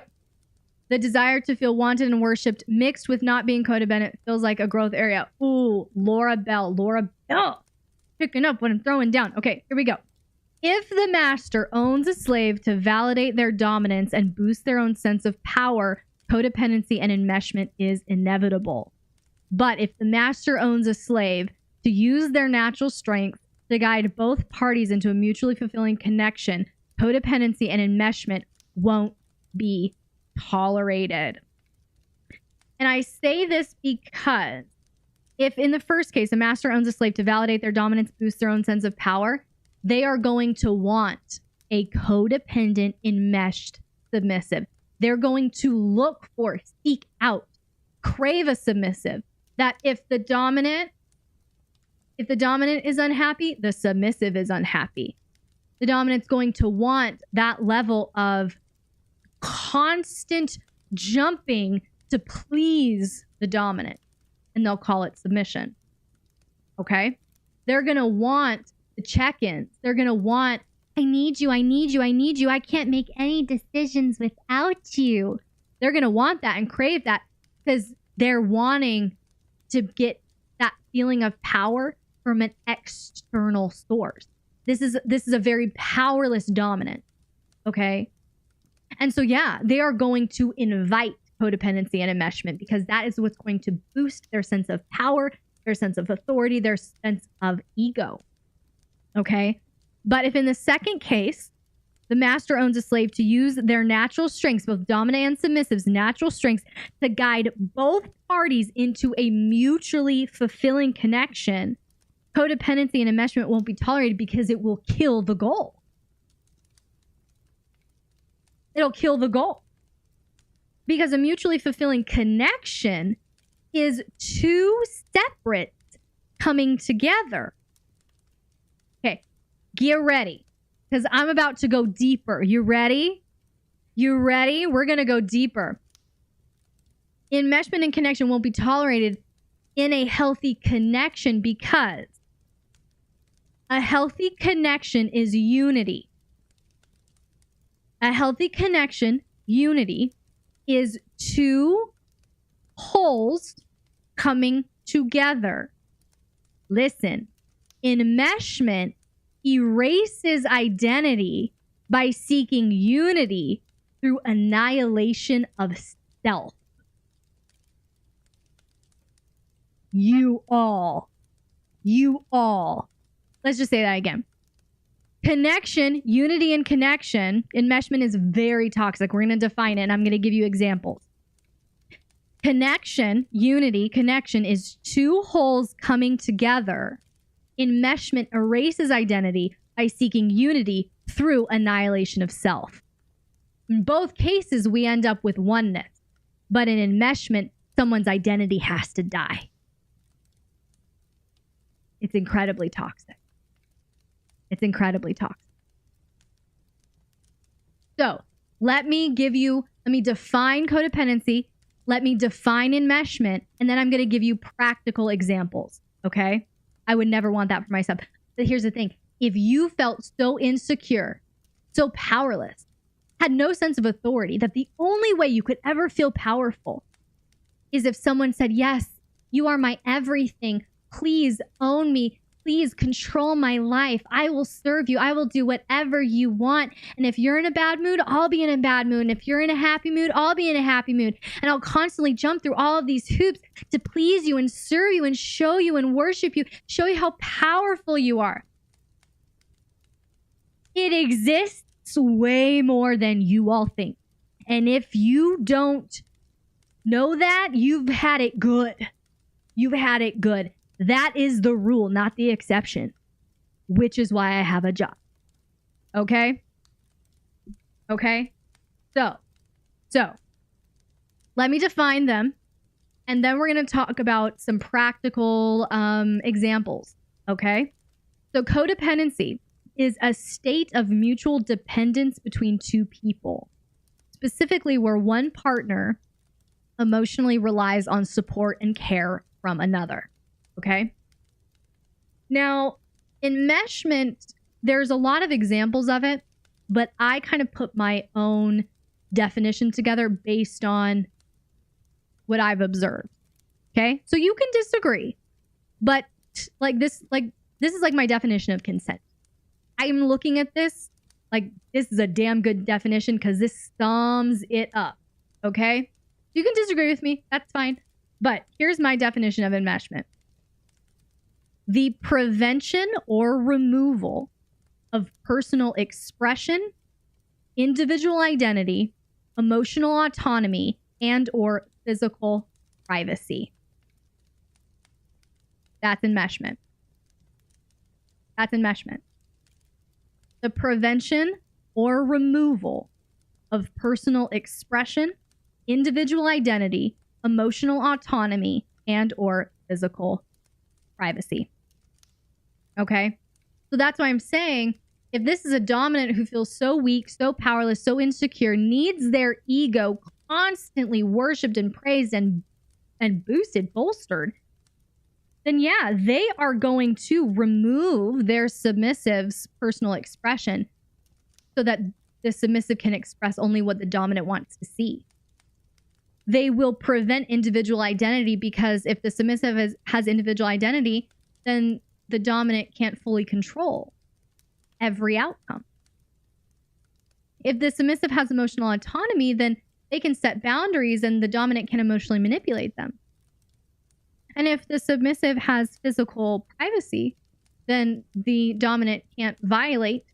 The desire to feel wanted and worshipped mixed with not being codependent feels like a growth area. Ooh, Laura Bell. Picking up what I'm throwing down. Okay, here we go. If the master owns a slave to validate their dominance and boost their own sense of power, codependency and enmeshment is inevitable. But if the master owns a slave to use their natural strength to guide both parties into a mutually fulfilling connection, codependency and enmeshment won't be tolerated. And I say this because if in the first case, a master owns a slave to validate their dominance, boost their own sense of power, they are going to want a codependent, enmeshed submissive. They're going to look for, seek out, crave a submissive. That if the dominant is unhappy, the submissive is unhappy. The dominant's going to want that level of constant jumping to please the dominant, and they'll call it submission. Okay? They're going to want the check-ins. They're going to want, I need you. I can't make any decisions without you. They're going to want that and crave that because they're wanting to get that feeling of power from an external source. This is a very powerless dominant. Okay? And so, yeah, they are going to invite codependency and enmeshment because that is what's going to boost their sense of power, their sense of authority, their sense of ego. Okay? But if in the second case, the master owns a slave to use their natural strengths, both dominant and submissive's natural strengths, to guide both parties into a mutually fulfilling connection, codependency and enmeshment won't be tolerated because it will kill the goal. It'll kill the goal. Because a mutually fulfilling connection is two separate coming together. Okay, get ready. Because I'm about to go deeper. You ready? You ready? We're going to go deeper. Enmeshment and connection won't be tolerated in a healthy connection because a healthy connection is unity. A healthy connection, unity, is two wholes coming together. Listen, enmeshment erases identity by seeking unity through annihilation of self. You all. Let's just say that again. Connection, unity and connection, enmeshment is very toxic. We're going to define it and I'm going to give you examples. Connection, unity, connection is two wholes coming together Enmeshment erases identity by seeking unity through annihilation of self. In both cases, we end up with oneness. But in enmeshment, someone's identity has to die. It's incredibly toxic. It's incredibly toxic. So let me define codependency. Let me define enmeshment. And then I'm going to give you practical examples. Okay? I would never want that for myself. But here's the thing. If you felt so insecure, so powerless, had no sense of authority, that the only way you could ever feel powerful is if someone said, yes, you are my everything. Please own me. Please control my life. I will serve you. I will do whatever you want. And if you're in a bad mood, I'll be in a bad mood. And if you're in a happy mood, I'll be in a happy mood. And I'll constantly jump through all of these hoops to please you and serve you and show you and worship you, show you how powerful you are. It exists way more than you all think. And if you don't know that, you've had it good. You've had it good. That is the rule, not the exception, which is why I have a job. Okay? Okay? So let me define them, and then we're going to talk about some practical examples. Okay? So codependency is a state of mutual dependence between two people, specifically where one partner emotionally relies on support and care from another. Okay? Now, enmeshment, there's a lot of examples of it, but I kind of put my own definition together based on what I've observed. Okay? So you can disagree, but this is like my definition of consent. I'm looking at this like this is a damn good definition because this sums it up. Okay? You can disagree with me. That's fine. But here's my definition of enmeshment. The prevention or removal of personal expression, individual identity, emotional autonomy, and or physical privacy. That's enmeshment. That's enmeshment. The prevention or removal of personal expression, individual identity, emotional autonomy, and or physical privacy. Okay? So that's why I'm saying if this is a dominant who feels so weak, so powerless, so insecure, needs their ego constantly worshipped and praised and boosted, bolstered, then yeah, they are going to remove their submissive's personal expression so that the submissive can express only what the dominant wants to see. They will prevent individual identity because if the submissive has individual identity, then the dominant can't fully control every outcome. If the submissive has emotional autonomy, then they can set boundaries and the dominant can emotionally manipulate them. And if the submissive has physical privacy, then the dominant can't violate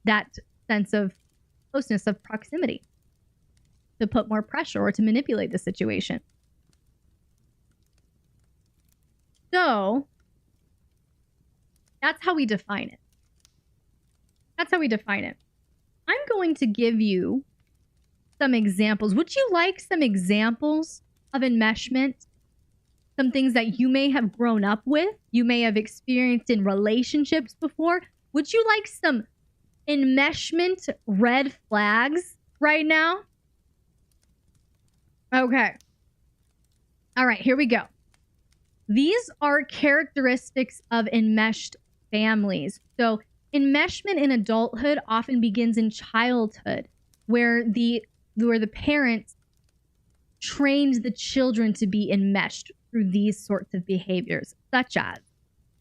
that sense of closeness, of proximity, to put more pressure or to manipulate the situation. So that's how we define it. That's how we define it. I'm going to give you some examples. Would you like some examples of enmeshment? Some things that you may have grown up with, you may have experienced in relationships before. Would you like some enmeshment red flags right now? Okay. All right, here we go. These are characteristics of enmeshed families. So enmeshment in adulthood often begins in childhood, where the parents trained the children to be enmeshed through these sorts of behaviors, such as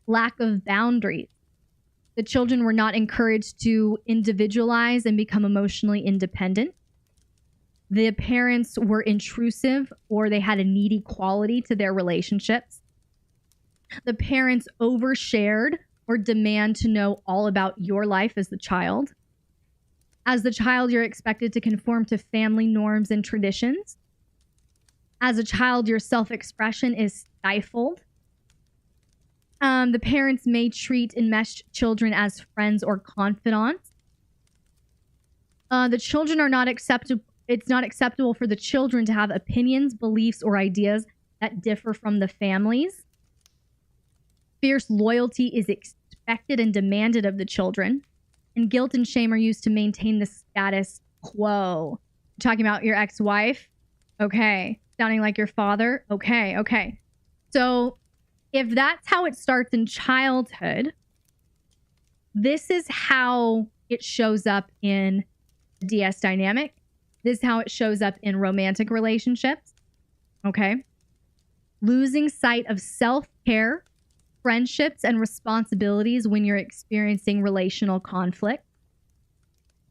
lack of boundaries. The children were not encouraged to individualize and become emotionally independent. The parents were intrusive or they had a needy quality to their relationships. The parents overshared or demand to know all about your life as the child. As the child, you're expected to conform to family norms and traditions. As a child, your self-expression is stifled. The parents may treat enmeshed children as friends or confidants. The children are not acceptable. It's not acceptable for the children to have opinions, beliefs, or ideas that differ from the families. Fierce loyalty is expected and demanded of the children. And guilt and shame are used to maintain the status quo. You're talking about your ex-wife? Okay. Sounding like your father? Okay. So if that's how it starts in childhood, this is how it shows up in the DS dynamic. This is how it shows up in romantic relationships. Okay. Losing sight of self-care, friendships, and responsibilities when you're experiencing relational conflict.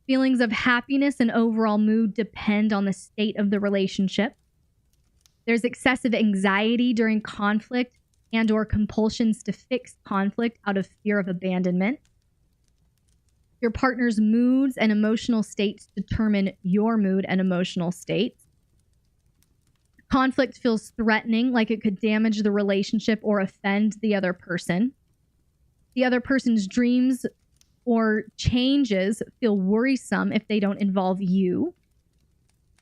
Feelings of happiness and overall mood depend on the state of the relationship. There's excessive anxiety during conflict and or compulsions to fix conflict out of fear of abandonment. Your partner's moods and emotional states determine your mood and emotional states. Conflict feels threatening, like it could damage the relationship or offend the other person. The other person's dreams or changes feel worrisome if they don't involve you.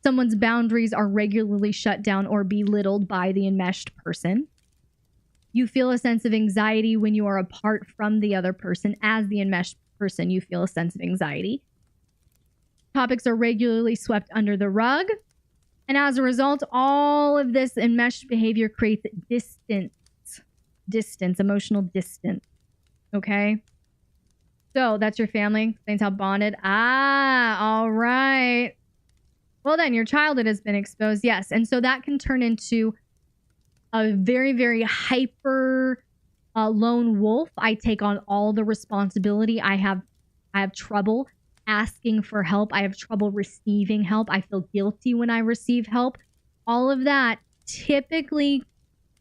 Someone's boundaries are regularly shut down or belittled by the enmeshed person. You feel a sense of anxiety when you are apart from the other person. As the enmeshed person, you feel a sense of anxiety. Topics are regularly swept under the rug. And as a result, all of this enmeshed behavior creates distance, emotional distance. Okay? So that's your family. Explains how bonded. All right. Well, then your childhood has been exposed. Yes. And so that can turn into a very, very hyper lone wolf. I take on all the responsibility. I have trouble asking for help. I have trouble receiving help. I feel guilty when I receive help. All of that typically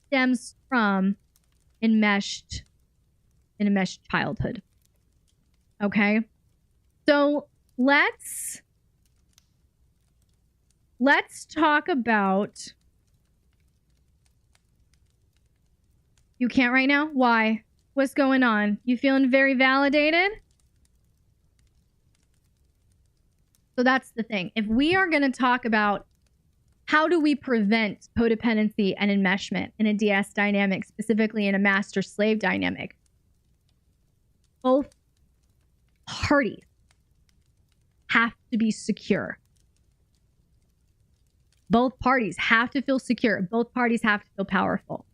stems from enmeshed childhood. Okay. So let's talk about... You can't right now? Why? What's going on? You feeling very validated? So that's the thing. If we are going to talk about how do we prevent codependency and enmeshment in a DS dynamic, specifically in a master-slave dynamic, both parties have to be secure. Both parties have to feel secure. Both parties have to feel powerful.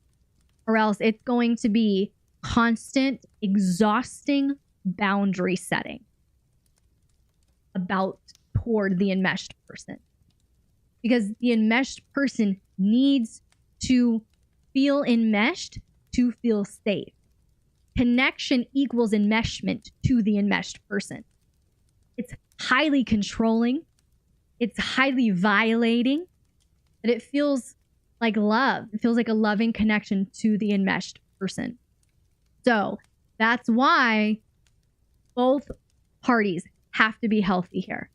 Or else it's going to be constant, exhausting boundary setting toward the enmeshed person. Because the enmeshed person needs to feel enmeshed to feel safe. Connection equals enmeshment to the enmeshed person. It's highly controlling. It's highly violating. But it feels like love. It feels like a loving connection to the enmeshed person. So that's why both parties have to be healthy here.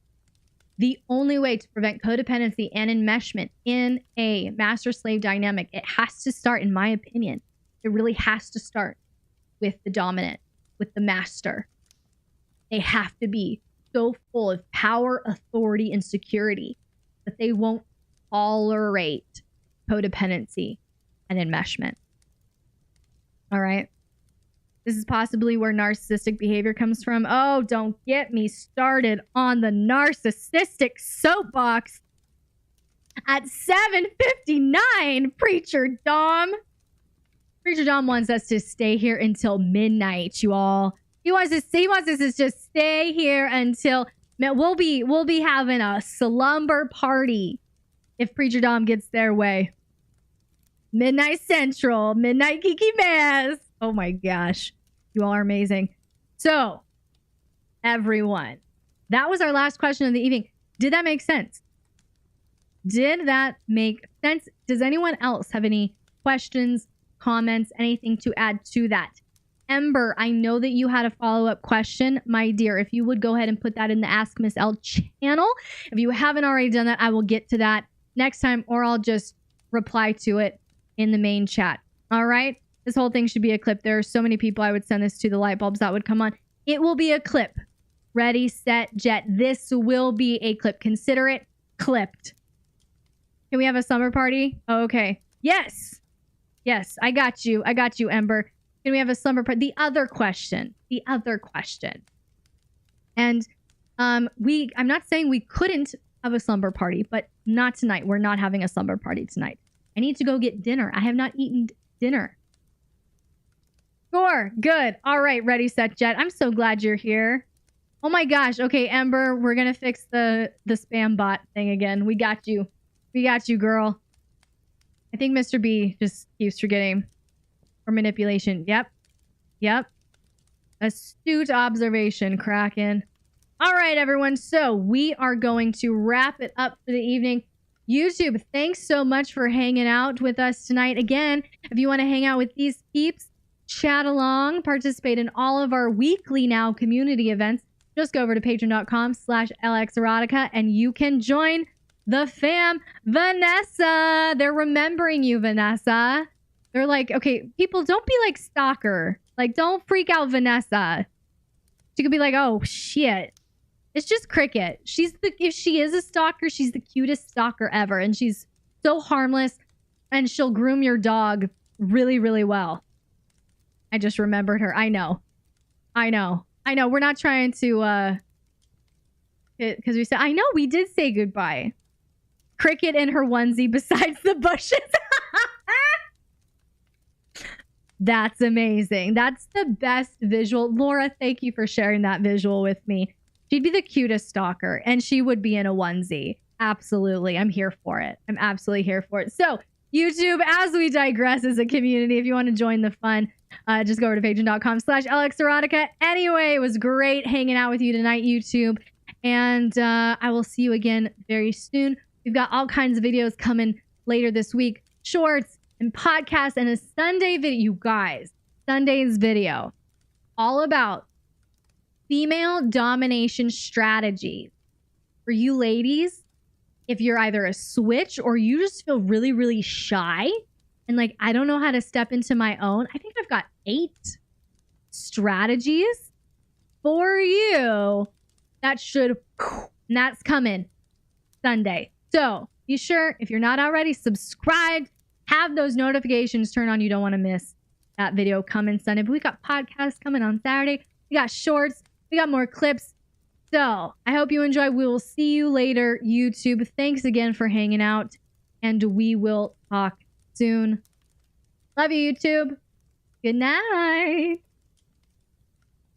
The only way to prevent codependency and enmeshment in a master-slave dynamic, it has to start, in my opinion, it really has to start with the dominant, with the master. They have to be so full of power, authority, and security that they won't tolerate codependency and enmeshment. All right. This is possibly where narcissistic behavior comes from. Oh, don't get me started on the narcissistic soapbox at 7:59, Preacher Dom. Preacher Dom wants us to stay here until midnight, you all. He wants us to just stay here until, man, we'll be having a slumber party if Preacher Dom gets their way. Midnight Central, Midnight Kiki Mass. Oh my gosh. You all are amazing. So, everyone, that was our last question of the evening. Did that make sense? Did that make sense? Does anyone else have any questions, comments, anything to add to that? Ember, I know that you had a follow-up question. My dear, if you would go ahead and put that in the Ask Miss Elle channel. If you haven't already done that, I will get to that next time, or I'll just reply to it in the main chat. All right. This whole thing should be a clip. There are so many people I would send this to, the light bulbs that would come on. It will be a clip. Ready, set, jet. This will be a clip. Consider it clipped. Can we have a summer party? Oh, okay. Yes. Yes, I got you. I got you, Ember. Can we have a summer party? The other question. And I'm not saying we couldn't have a slumber party, but not tonight. We're not having a slumber party tonight. I need to go get dinner. I have not eaten dinner. Sure. Good. All right. Ready, set, jet. I'm so glad you're here. Oh my gosh. Okay, Ember, we're going to fix the spam bot thing again. We got you. We got you, girl. I think Mr. B just keeps forgetting. For manipulation. Yep. Yep. Astute observation, Kraken. All right, everyone. So we are going to wrap it up for the evening. YouTube, thanks so much for hanging out with us tonight. Again, if you want to hang out with these peeps, chat along, participate in all of our weekly now community events, just go over to patreon.com/LXerotica and you can join the fam. Vanessa, they're remembering you, Vanessa. They're like, okay, people, don't be like stalker. Like, don't freak out Vanessa. She could be like, oh, shit. It's just Cricket. If she is a stalker, she's the cutest stalker ever. And she's so harmless. And she'll groom your dog really, really well. I just remembered her. I know. We're not trying to, because we said, I know we did say goodbye. Cricket in her onesie besides the bushes. That's amazing. That's the best visual. Laura, thank you for sharing that visual with me. She'd be the cutest stalker, and she would be in a onesie. Absolutely. I'm here for it. I'm absolutely here for it. So, YouTube, as we digress as a community, if you want to join the fun, just go over to patreon.com/LXerotica. Anyway, it was great hanging out with you tonight, YouTube. And I will see you again very soon. We've got all kinds of videos coming later this week. Shorts and podcasts and a Sunday video. You guys, Sunday's video. All about female domination strategies. For you ladies, if you're either a switch or you just feel really, really shy and like, I don't know how to step into my own, I think I've got 8 strategies for you that should, and that's coming Sunday. So be sure, if you're not already subscribed, have those notifications turned on. You don't want to miss that video coming Sunday. But we got podcasts coming on Saturday. We got shorts. We got more clips. So I hope you enjoy. We will see you later, YouTube. Thanks again for hanging out. And we will talk soon. Love you, YouTube. Good night.